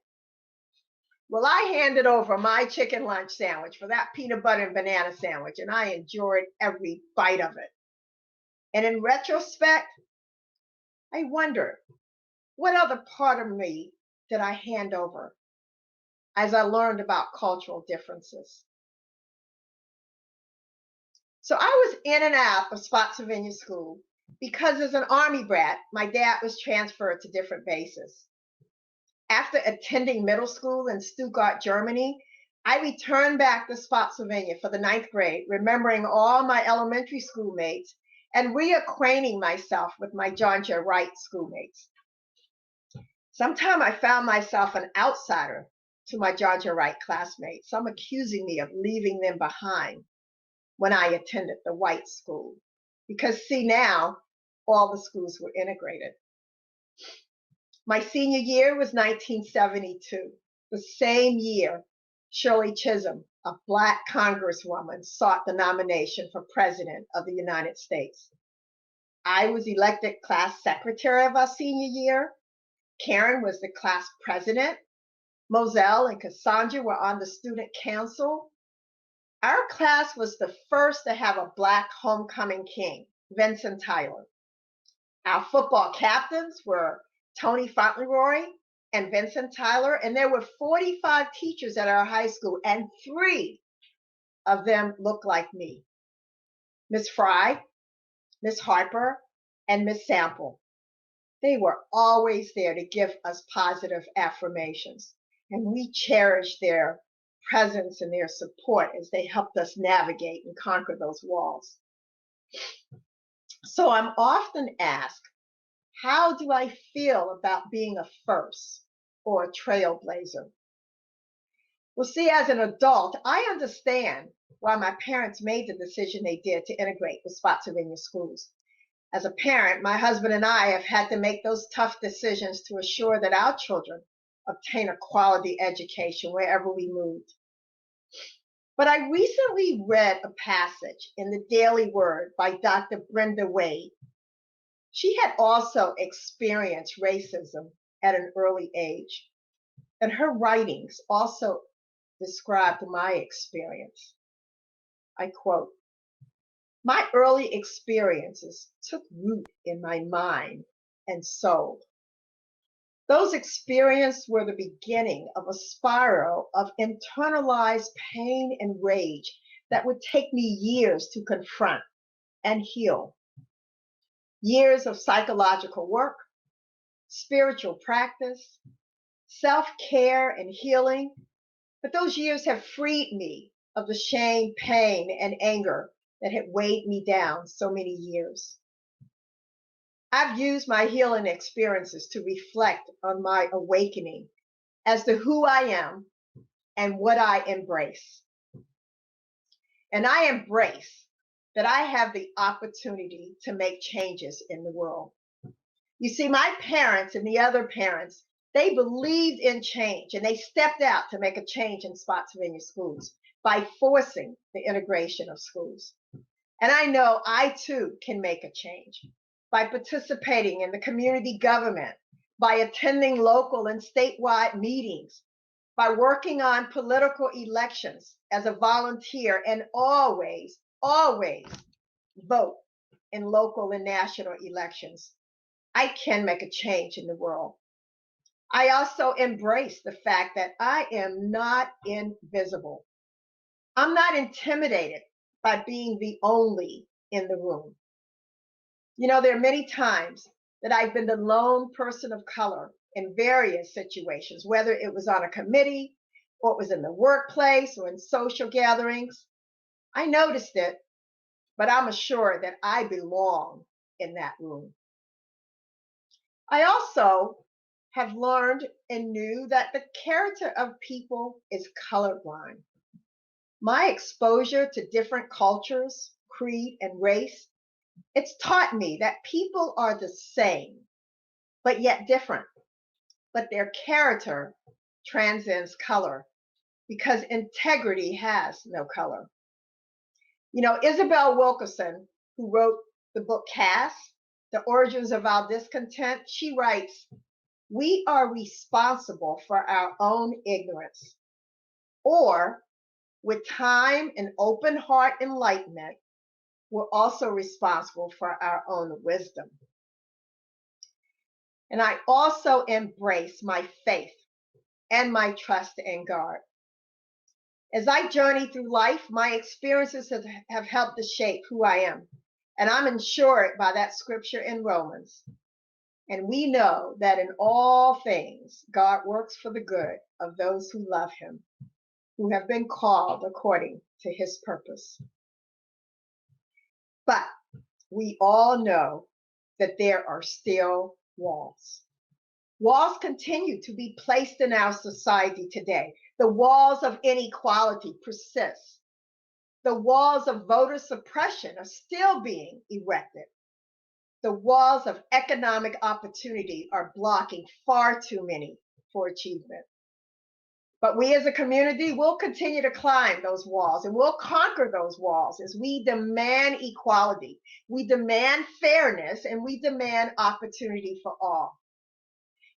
Well, I handed over my chicken lunch sandwich for that peanut butter and banana sandwich, and I enjoyed every bite of it. And in retrospect, I wonder, what other part of me did I hand over as I learned about cultural differences? So I was in and out of Spotsylvania School because as an Army brat, my dad was transferred to different bases. After attending middle school in Stuttgart, Germany, I returned back to Spotsylvania for the 9th grade, remembering all my elementary schoolmates and reacquainting myself with my John Jay Wright schoolmates. Sometime I found myself an outsider to my John Jay Wright classmates, some accusing me of leaving them behind when I attended the white school. Because see, now all the schools were integrated. My senior year was 1972, the same year Shirley Chisholm, a Black Congresswoman, sought the nomination for President of the United States. I was elected class secretary of our senior year. Karen was the class president. Moselle and Cassandra were on the student council. Our class was the first to have a Black homecoming king, Vincent Tyler. Our football captains were Tony Fauntleroy and Vincent Tyler, and there were 45 teachers at our high school, and 3 of them looked like me: Miss Fry, Miss Harper, and Miss Sample. They were always there to give us positive affirmations, and we cherished their presence and their support as they helped us navigate and conquer those walls. So I'm often asked, how do I feel about being a first or a trailblazer? Well, see, as an adult, I understand why my parents made the decision they did to integrate the Spotsylvania schools. As a parent, my husband and I have had to make those tough decisions to assure that our children obtain a quality education wherever we moved. But I recently read a passage in the Daily Word by Dr. Brenda Wade. She had also experienced racism at an early age, and her writings also described my experience. I quote, "My early experiences took root in my mind and soul. Those experiences were the beginning of a spiral of internalized pain and rage that would take me years to confront and heal. Years of psychological work, spiritual practice, self-care, and healing. But those years have freed me of the shame, pain, and anger that had weighed me down so many years. I've used my healing experiences to reflect on my awakening as to who I am and what I embrace. And I embrace that I have the opportunity to make changes in the world. You see, my parents and the other parents, they believed in change, and they stepped out to make a change in Spotsylvania schools by forcing the integration of schools. And I know I too can make a change by participating in the community government, by attending local and statewide meetings, by working on political elections as a volunteer, and always, always vote in local and national elections. I can make a change in the world. I also embrace the fact that I am not invisible. I'm not intimidated by being the only in the room. You know, there are many times that I've been the lone person of color in various situations, whether it was on a committee or it was in the workplace or in social gatherings. I noticed it, but I'm assured that I belong in that room. I also have learned and knew that the character of people is colorblind. My exposure to different cultures, creed, and race, it's taught me that people are the same, but yet different. But their character transcends color because integrity has no color. You know, Isabel Wilkerson, who wrote the book Caste, The Origins of Our Discontent, she writes, "We are responsible for our own ignorance, or with time and open heart enlightenment, we're also responsible for our own wisdom." And I also embrace my faith and my trust in God. As I journey through life, my experiences have helped to shape who I am. And I'm ensured by that scripture in Romans. And we know that in all things, God works for the good of those who love him, who have been called according to his purpose. But we all know that there are still walls. Walls continue to be placed in our society today. The walls of inequality persist. The walls of voter suppression are still being erected. The walls of economic opportunity are blocking far too many for achievement. But we as a community will continue to climb those walls, and we'll conquer those walls as we demand equality, we demand fairness, and we demand opportunity for all.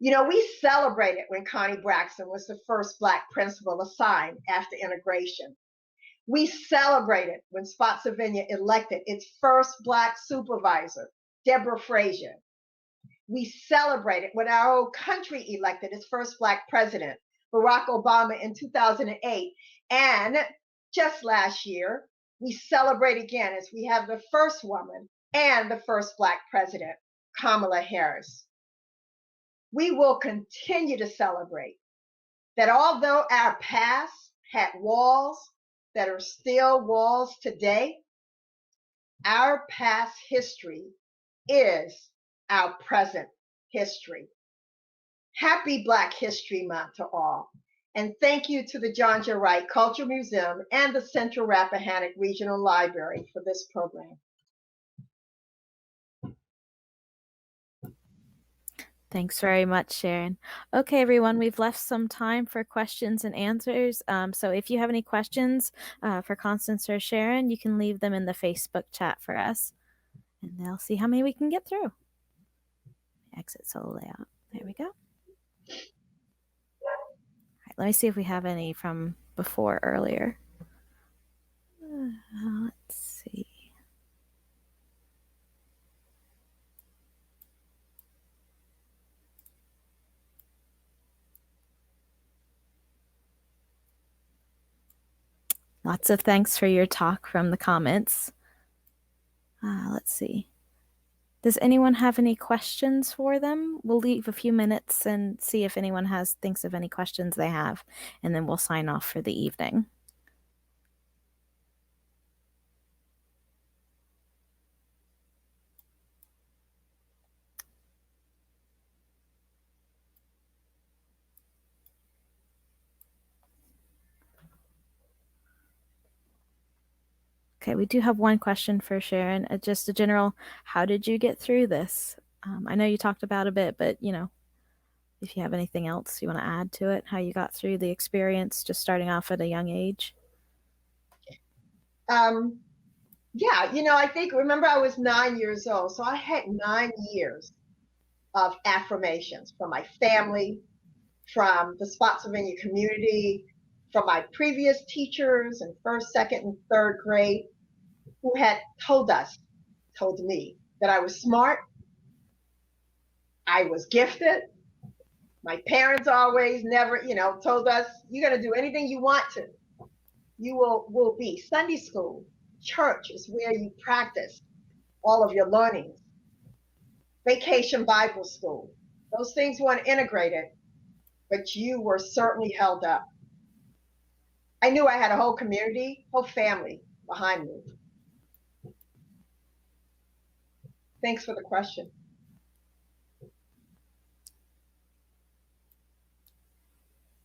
You know, we celebrated when Connie Braxton was the first Black principal assigned after integration. We celebrated when Spotsylvania elected its first Black supervisor, Deborah Frazier. We celebrated when our old country elected its first Black president, Barack Obama, in 2008. And just last year, we celebrate again as we have the first woman and the first Black president, Kamala Harris. We will continue to celebrate that although our past had walls that are still walls today, our past history is our present history. Happy Black History Month to all. And thank you to the John Jay Wright Cultural Museum and the Central Rappahannock Regional Library for this program. Thanks very much, Sharon. Okay, everyone, we've left some time for questions and answers. So if you have any questions for Constance or Sharon, you can leave them in the Facebook chat for us. And they'll see how many we can get through. Exit solo layout. There we go. All right, let me see if we have any from before earlier. Let's see. Lots of thanks for your talk from the comments. Let's see. Does anyone have any questions for them? We'll leave a few minutes and see if anyone thinks of any questions they have, and then we'll sign off for the evening. Okay, we do have one question for Sharon. Just a general, how did you get through this? I know you talked about a bit, but you know, if you have anything else you want to add to it, how you got through the experience, just starting off at a young age. Yeah, you know, remember I was 9 years old, so I had 9 years of affirmations from my family, from the Spotsylvania community, from my previous teachers in first, second, and third grade, who had told me that I was smart, I was gifted. My parents always never, told us, you're going to do anything you want to. You will be. Sunday school, church is where you practice all of your learnings. Vacation Bible school. Those things weren't integrated, but you were certainly held up. I knew I had a whole community, whole family behind me. Thanks for the question.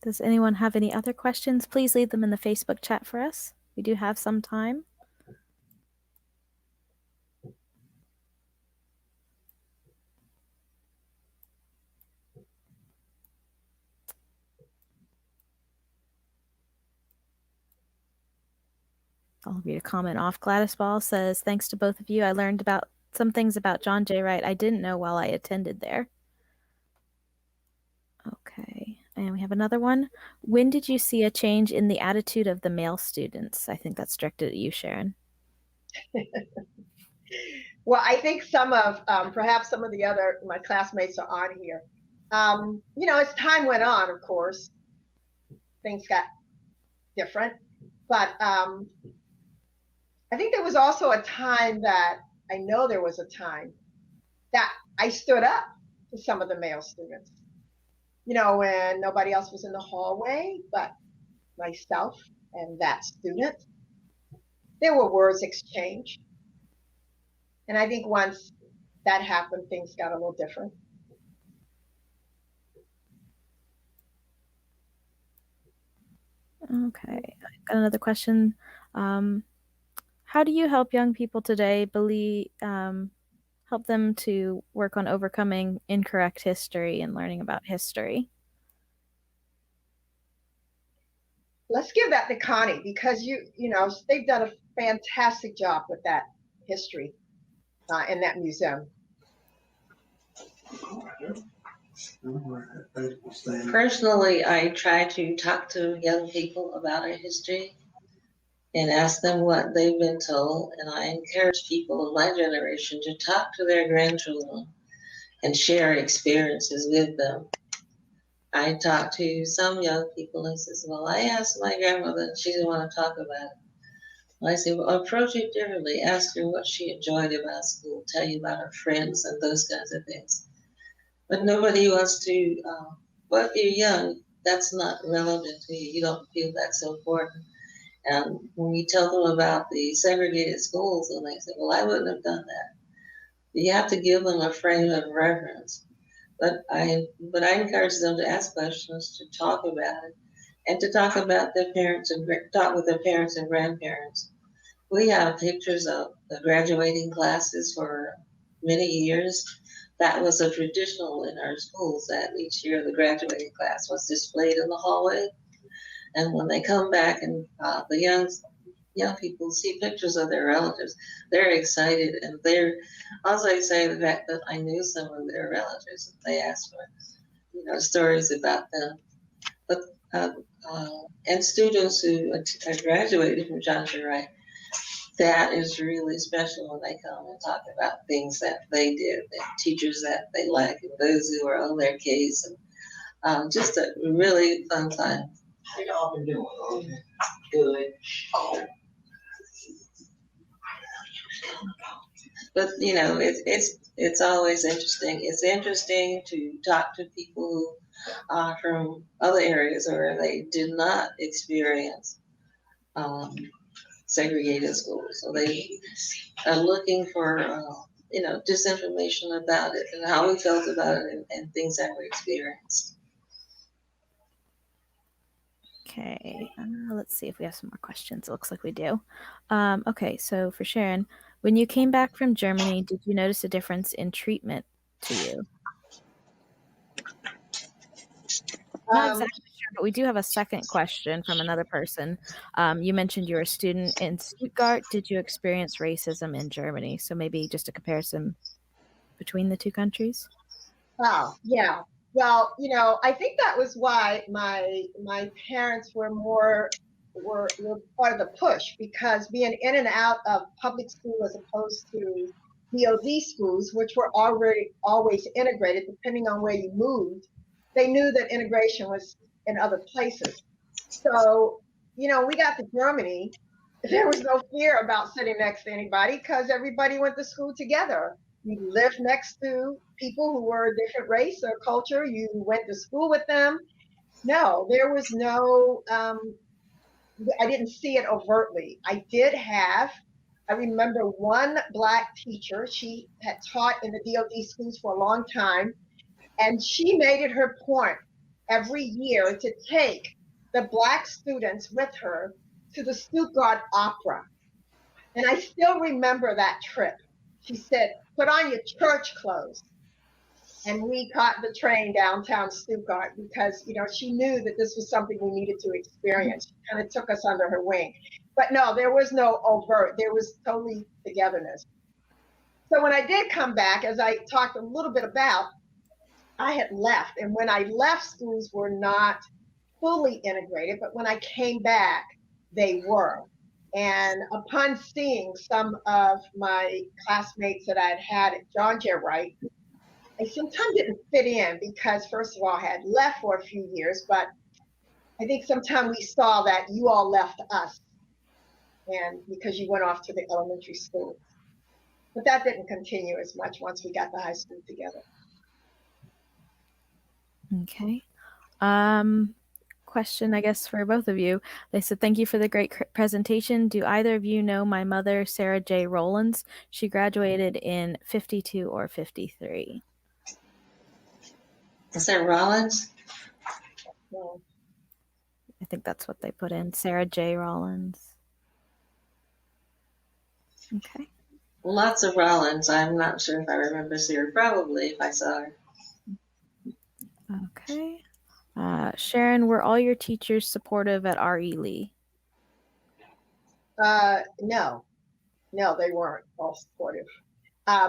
Does anyone have any other questions? Please leave them in the Facebook chat for us. We do have some time. I'll read a comment off. Gladys Ball says, thanks to both of you, I learned about some things about John Jay Wright I didn't know while I attended there. Okay, and we have another one. When did you see a change in the attitude of the male students? I think that's directed at you, Sharon. Well, I think perhaps some of my classmates are on here. As time went on, of course, things got different. But I think there was also a time that I stood up to some of the male students. When nobody else was in the hallway but myself and that student, there were words exchanged. And I think once that happened, things got a little different. Okay, I've got another question. How do you help young people today help them to work on overcoming incorrect history and learning about history? Let's give that to Connie, because they've done a fantastic job with that history in that museum. Personally, I try to talk to young people about our history and ask them what they've been told. And I encourage people of my generation to talk to their grandchildren and share experiences with them. I talked to some young people and says, well, I asked my grandmother and she didn't want to talk about it. Well, I said, well, approach it differently. Ask her what she enjoyed about school, tell you about her friends and those kinds of things. But nobody wants to, well, if you're young, that's not relevant to you. You don't feel that's so important. And when you tell them about the segregated schools, and they say, well, I wouldn't have done that. You have to give them a frame of reference. But I encourage them to ask questions, to talk about it, and to talk about their parents and talk with their parents and grandparents. We have pictures of the graduating classes for many years. That was a traditional in our schools, that each year the graduating class was displayed in the hallway. And when they come back and the young people see pictures of their relatives, they're excited, and also I say the fact that I knew some of their relatives, and they asked for stories about them. But and students who are graduated from John Jay Wright, that is really special when they come and talk about things that they did, and teachers that they like, and those who are on their case, and just a really fun time. How y'all been doing? Okay. Good. Oh. But it's always interesting. It's interesting to talk to people who are from other areas where they did not experience segregated schools. So they are looking for just information about it and how we felt about it and things that we experienced. Okay, let's see if we have some more questions. It looks like we do. Okay, so for Sharon, when you came back from Germany, did you notice a difference in treatment to you? Not exactly sure, but we do have a second question from another person. You mentioned you were a student in Stuttgart. Did you experience racism in Germany? So maybe just a comparison between the two countries. Oh, yeah. Well, I think that was why my parents were part of the push, because being in and out of public school as opposed to DOD schools, which were already always integrated, depending on where you moved, they knew that integration was in other places. So, we got to Germany, there was no fear about sitting next to anybody because everybody went to school together. You lived next to people who were a different race or culture. You went to school with them. No, there was no, I didn't see it overtly. I remember one Black teacher. She had taught in the DOD schools for a long time, and she made it her point every year to take the Black students with her to the Stuttgart Opera. And I still remember that trip. She said, put on your church clothes. And we caught the train downtown Stuttgart because, she knew that this was something we needed to experience. She kind of took us under her wing. But no, there was no overt. There was totally togetherness. So when I did come back, as I talked a little bit about, I had left. And when I left, schools were not fully integrated. But when I came back, they were. And upon seeing some of my classmates that I had had at John Jay Wright, I sometimes didn't fit in because, first of all, I had left for a few years, but I think sometimes we saw that you all left us, and because you went off to the elementary school. But that didn't continue as much once we got the high school together. Okay. Question, I guess, for both of you. They said, thank you for the great presentation. Do either of you know my mother, Sarah J. Rowlands? She graduated in 52 or 53. Is that Rollins? So, I think that's what they put in. Sarah J. Rollins. Okay. Lots of Rollins. I'm not sure if I remember Sarah. Probably if I saw her. Okay. Sharon, were all your teachers supportive at R.E. Lee? no, they weren't all supportive.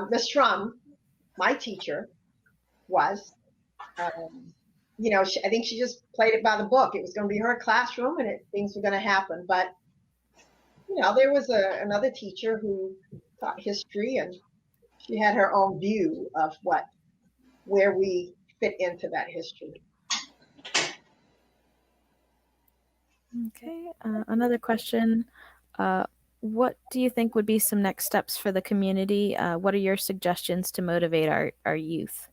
Miss Shrum, my teacher, was. I think she just played it by the book. It was going to be her classroom, and things were going to happen. But there was another teacher who taught history, and she had her own view of where we fit into that history. Okay. Another question. What do you think would be some next steps for the community? What are your suggestions to motivate our youth?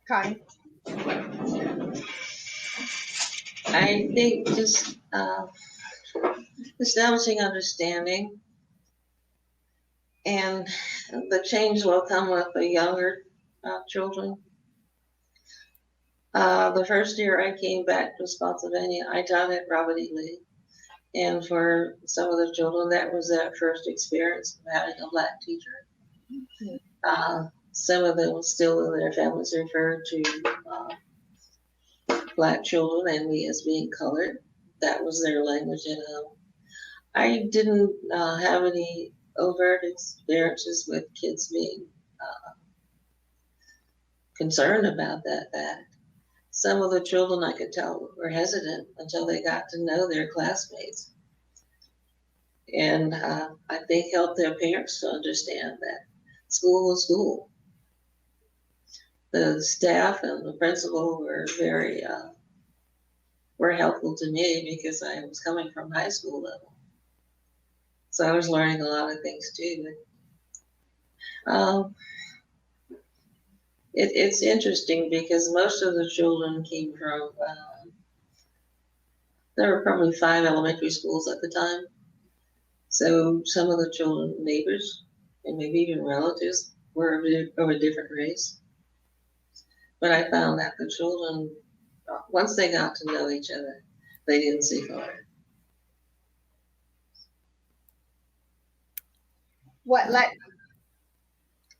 Connie? I think just establishing understanding, and the change will come with the younger children. The first year I came back to Spotsylvania, I taught at Robert E. Lee. And for some of the children, that was their first experience of having a Black teacher. Some of them still in their families refer to Black children and me as being colored. That was their language at home. I didn't have any overt experiences with kids being concerned about that fact. Some of the children, I could tell, were hesitant until they got to know their classmates. And I think helped their parents to understand that school was school. The staff and the principal were were helpful to me because I was coming from high school level. So I was learning a lot of things too. It's interesting because most of the children came from, there were probably 5 elementary schools at the time. So some of the children, neighbors, and maybe even relatives were of a different race. But I found that the children, once they got to know each other, they didn't see color.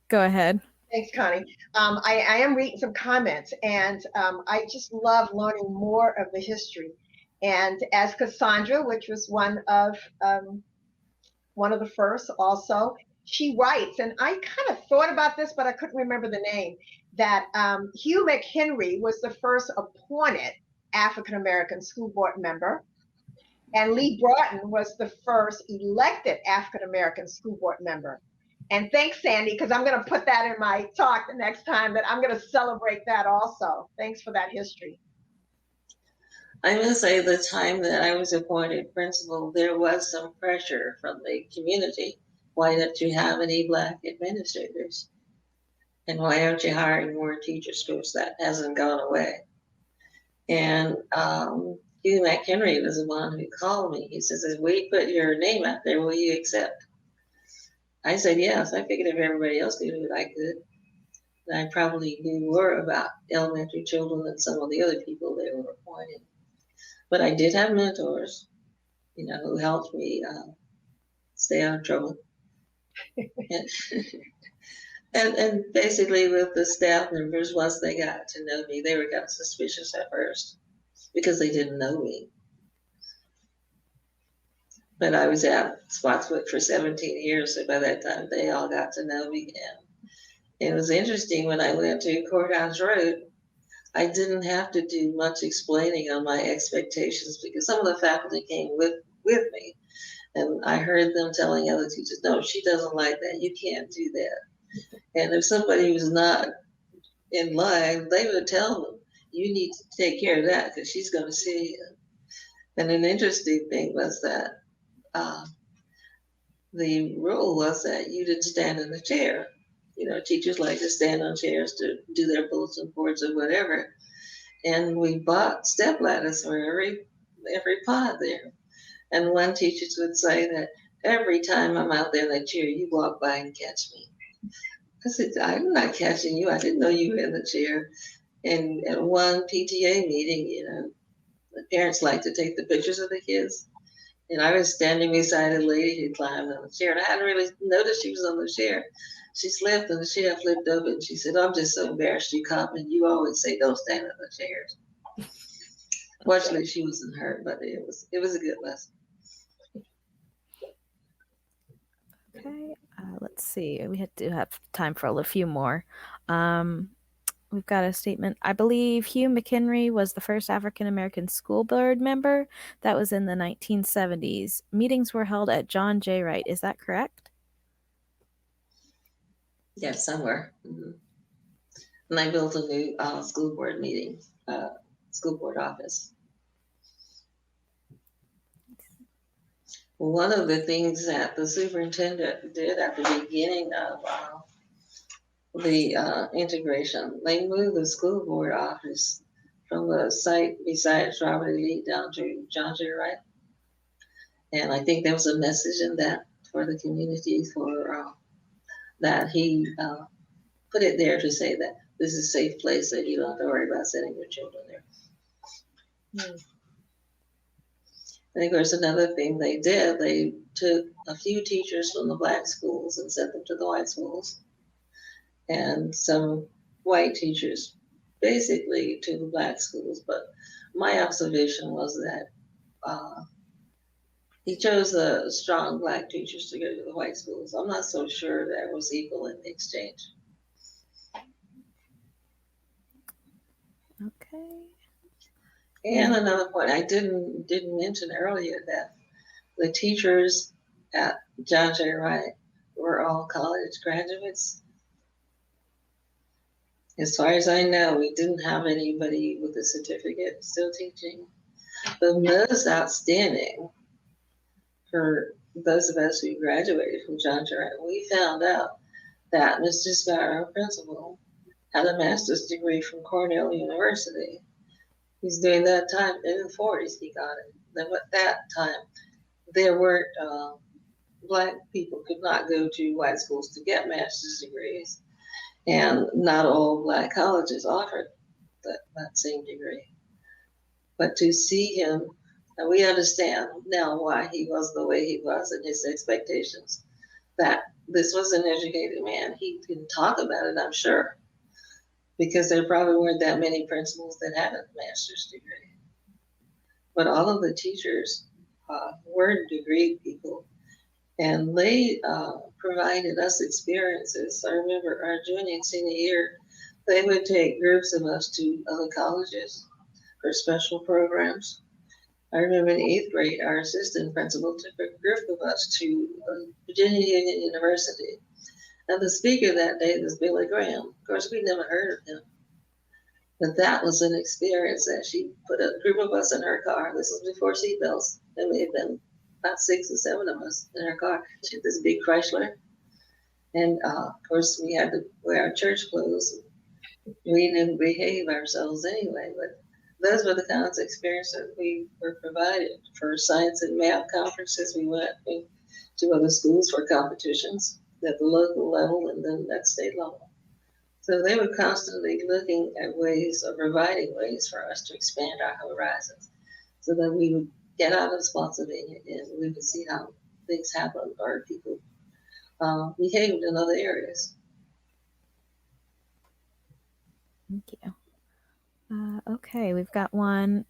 Go ahead. Thanks, Connie. I am reading some comments, and I just love learning more of the history. And as Cassandra, which was one of the first also, she writes, and I kind of thought about this, but I couldn't remember the name, that Hugh McHenry was the first appointed African-American school board member, and Lee Broughton was the first elected African-American school board member. And thanks, Sandy, because I'm going to put that in my talk the next time, that I'm going to celebrate that also. Thanks for that history. I'm going to say the time that I was appointed principal, there was some pressure from the community why don't you have any Black administrators? And why aren't you hiring more teachers? Because that hasn't gone away. And Hugh McHenry was the one who called me. He says, if we put your name out there, will you accept? I said, yes. I figured if everybody else could do it, I could. And I probably knew more about elementary children than some of the other people they were appointing. But I did have mentors, who helped me stay out of trouble. and, and basically with the staff members, once they got to know me, they were kind of suspicious at first because they didn't know me. But I was at Spotswood for 17 years, so by that time they all got to know me. And it was interesting when I went to Courthouse Road, I didn't have to do much explaining on my expectations because some of the faculty came with me. And I heard them telling other teachers, no, she doesn't like that. You can't do that. And if somebody was not in line, they would tell them, you need to take care of that because she's going to see you. And an interesting thing was that the rule was that you didn't stand in the chair. Teachers like to stand on chairs to do their bulletin boards or whatever. And we bought step ladders for every pod there. And one teacher would say that every time I'm out there in that chair, you walk by and catch me. I said, I'm not catching you. I didn't know you were in the chair. And at one PTA meeting, the parents like to take the pictures of the kids. And I was standing beside a lady who climbed on the chair, and I hadn't really noticed she was on the chair. She slipped, and the chair flipped over, and she said, I'm just so embarrassed you caught me. You always say don't stand in the chairs. Fortunately, she wasn't hurt, but it was a good lesson. Okay, let's see. We do have time for a few more. We've got a statement. I believe Hugh McHenry was the first African-American school board member. That was in the 1970s. Meetings were held at John Jay Wright. Is that correct? Yes, somewhere. Mm-hmm. And I built a new school board meeting, school board office. One of the things that the superintendent did at the beginning of the integration, they moved the school board office from the site beside Robert E. Lee down to John Jay Wright. And I think there was a message in that for the community that he put it there to say that this is a safe place that you don't have to worry about sending your children there. Mm. I think there's another thing they did. They took a few teachers from the Black schools and sent them to the white schools, and some white teachers basically to the Black schools. But my observation was that he chose the strong Black teachers to go to the white schools. I'm not so sure that was equal in the exchange. Okay. And another point I didn't mention earlier, that the teachers at John Jay Wright were all college graduates. As far as I know, we didn't have anybody with a certificate still teaching. But most outstanding for those of us who graduated from John Jay Wright, we found out that Mr. Scott, our principal, had a master's degree from Cornell University. He's doing that time in the 40s. He got it. Then at that time, there weren't Black people could not go to white schools to get master's degrees, and not all Black colleges offered that same degree. But to see him, and we understand now why he was the way he was and his expectations, that this was an educated man. He can talk about it, I'm sure, because there probably weren't that many principals that had a master's degree. But all of the teachers were degree people, and they provided us experiences. I remember our junior and senior year, they would take groups of us to other colleges for special programs. I remember in 8th grade, our assistant principal took a group of us to Virginia Union University. And the speaker that day was Billy Graham. Of course, we never heard of him. But that was an experience that she put a group of us in her car. This was before seatbelts. There may have been about 6 or 7 of us in our car. She had this big Chrysler. And of course, we had to wear our church clothes. We didn't behave ourselves anyway, but those were the kinds of experiences we were provided. For science and math conferences, we went to other schools for competitions at the local level and then at state level. So they were constantly looking at ways of providing ways for us to expand our horizons so that we would get out of Spotsylvania and we would see how things happen or people behaved in other areas. Thank you. Okay, we've got one.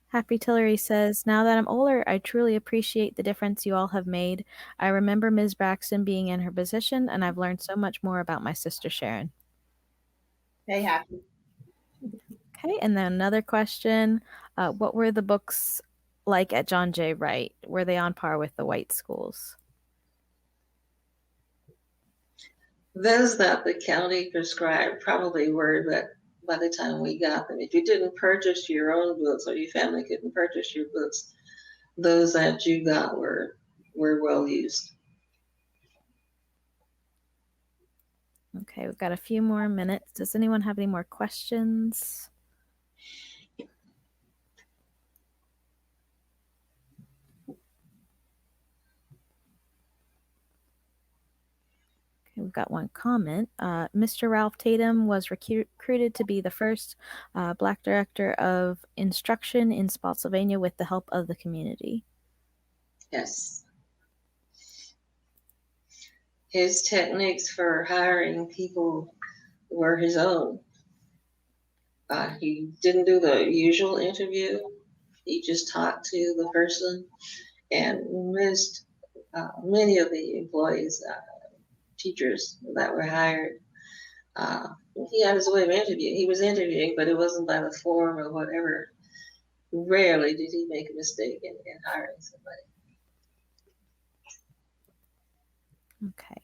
Happy Tillery says, now that I'm older, I truly appreciate the difference you all have made. I remember Ms. Braxton being in her position, and I've learned so much more about my sister Sharon. Hey, Happy. Okay, and then another question. What were the books like at John Jay Wright? Were they on par with the white schools? Those that the county prescribed probably were, but by the time we got them, if you didn't purchase your own books or your family couldn't purchase your books, those that you got were well used. Okay, we've got a few more minutes. Does anyone have any more questions? We've got one comment. Mr. Ralph Tatum was recruited to be the first Black director of instruction in Spotsylvania with the help of the community. Yes. His techniques for hiring people were his own. He didn't do the usual interview. He just talked to the person and missed many of the employees, teachers that were hired. He had his way of interviewing. He was interviewing, but it wasn't by the form or whatever. Rarely did he make a mistake in hiring somebody. Okay.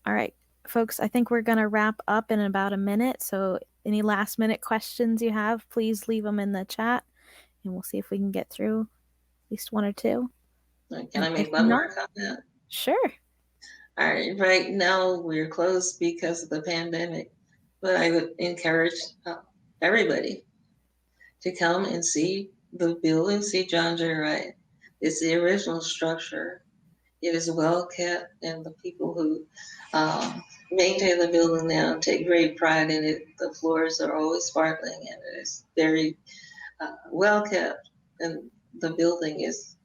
All right, folks, I think we're going to wrap up in about a minute. So any last minute questions you have, please leave them in the chat and we'll see if we can get through at least one or two. Can I make one more comment? Sure. All right, right now we're closed because of the pandemic, but I would encourage everybody to come and see the building, see John Jay Wright. It's the original structure. It is well kept, and the people who maintain the building now take great pride in it. The floors are always sparkling, and it is very well kept. And the building is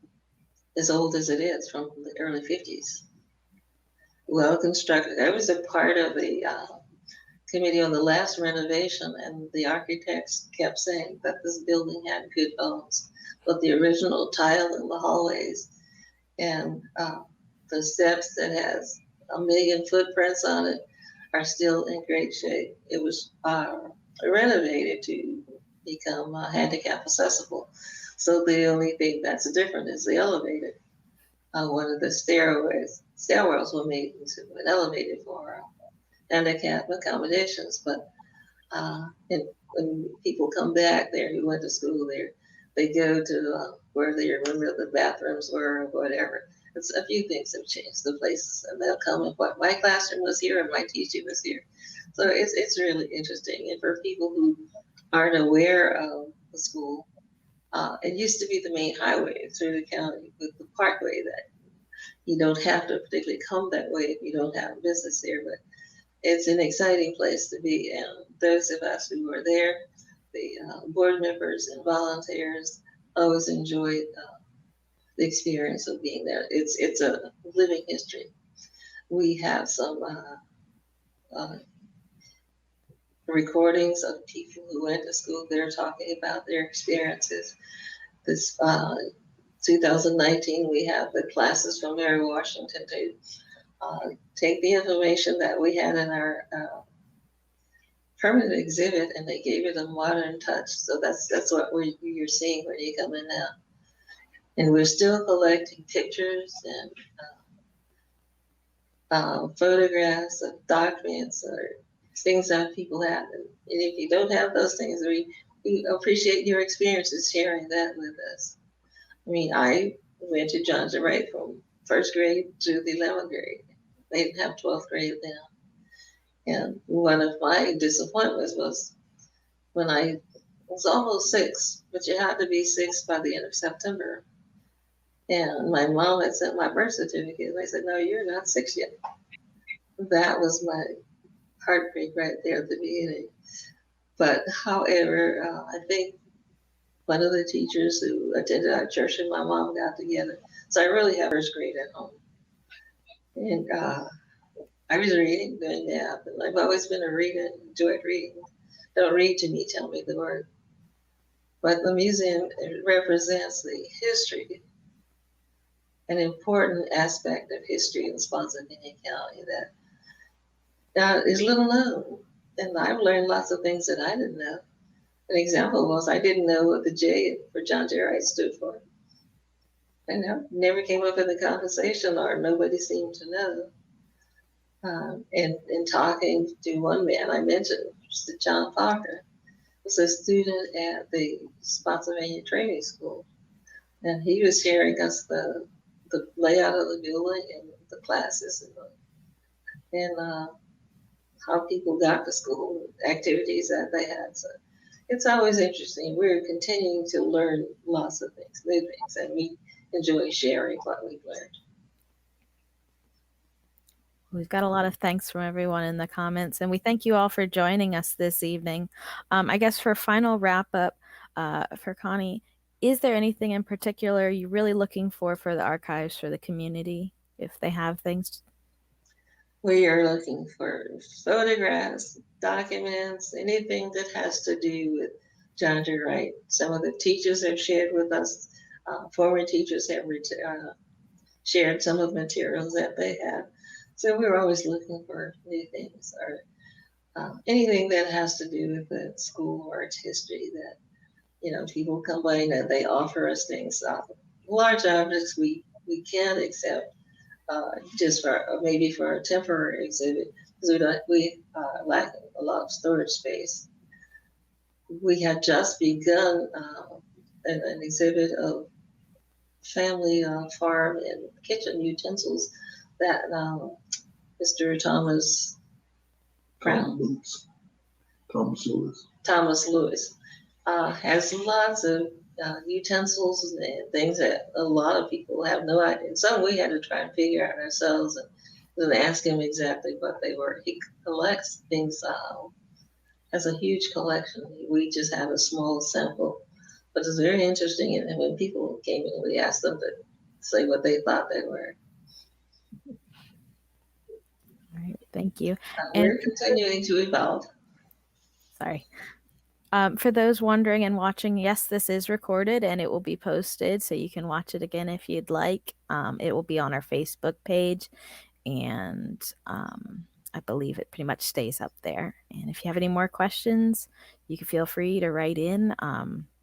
as old as it is, from the early 50s. Well constructed. I was a part of the committee on the last renovation, and the architects kept saying that this building had good bones, but the original tile in the hallways and the steps that has 1 million footprints on it are still in great shape. It was renovated to become handicap accessible. So the only thing that's different is the elevator. One of the stairwells were made into an elevator for handicap accommodations. But when people come back there who went to school there, they go to where they remember the bathrooms were or whatever. It's a few things have changed the places, and they'll come and what my classroom was here and my teacher was here. So it's really interesting. And for people who aren't aware of the school, it used to be the main highway through the county with the parkway that you don't have to particularly come that way if you don't have business there, but it's an exciting place to be. And those of us who were there, the board members and volunteers, always enjoyed the experience of being there. It's a living history. We have some recordings of people who went to school there talking about their experiences. This 2019, we have the classes from Mary Washington to take the information that we had in our permanent exhibit, and they gave it a modern touch. So that's what you're seeing when you come in now. And we're still collecting pictures and photographs of documents or things that people have. And if you don't have those things, we appreciate your experiences sharing that with us. I mean, I went to John Jay Wright from first grade to the 11th grade. They didn't have 12th grade then. And one of my disappointments was when I was almost 6, but you had to be 6 by the end of September. And my mom had sent my birth certificate. And I said, no, you're not 6 yet. That was my heartbreak right there at the beginning. But however, I think one of the teachers who attended our church and my mom got together. So I really have first grade at home. And I was reading, doing that. And I've always been a reader, enjoyed reading. Don't read to me, tell me the word. But the museum represents the history, an important aspect of history in Spotsylvania County that is little known. And I've learned lots of things that I didn't know. An example was I didn't know what the J for John Jay Wright stood for. I never came up in the conversation, or nobody seemed to know. And in talking to one man I mentioned, John Parker, was a student at the Spotsylvania Training School. And he was sharing us the layout of the building and the classes and how people got to school, activities that they had. So it's always interesting. We're continuing to learn lots of things, new things, and we enjoy sharing what we've learned. We've got a lot of thanks from everyone in the comments, and we thank you all for joining us this evening. I guess for final wrap up, for Connie, is there anything in particular you're really looking for the archives, for the community, if they have things? We are looking for photographs, documents, anything that has to do with John Jay Wright. Some of the teachers have shared with us, former teachers have shared some of the materials that they have. So we're always looking for new things, or anything that has to do with the school or its history that, people complain that they offer us things. Large objects we can't accept just maybe for a temporary exhibit, because we lack a lot of storage space. We had just begun an exhibit of family farm and kitchen utensils that Mr. Thomas Brown, Thomas Lewis has lots of utensils and things that a lot of people have no idea. Some we had to try and figure out ourselves and ask him exactly what they were. He collects things, has a huge collection. We just have a small sample, but it's very interesting. And when people came in, we asked them to say what they thought they were. All right, thank you. We're continuing to evolve. Sorry. For those wondering and watching, yes, this is recorded and it will be posted, so you can watch it again if you'd like. It will be on our Facebook page, and I believe it pretty much stays up there. And if you have any more questions, you can feel free to write in.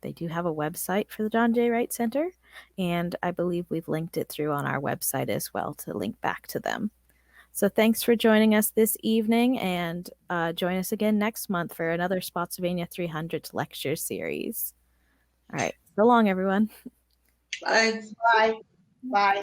They do have a website for the John Jay Wright Center, and I believe we've linked it through on our website as well to link back to them. So thanks for joining us this evening, and join us again next month for another Spotsylvania 300th lecture series. All right. So long, everyone. Bye. Bye. Bye.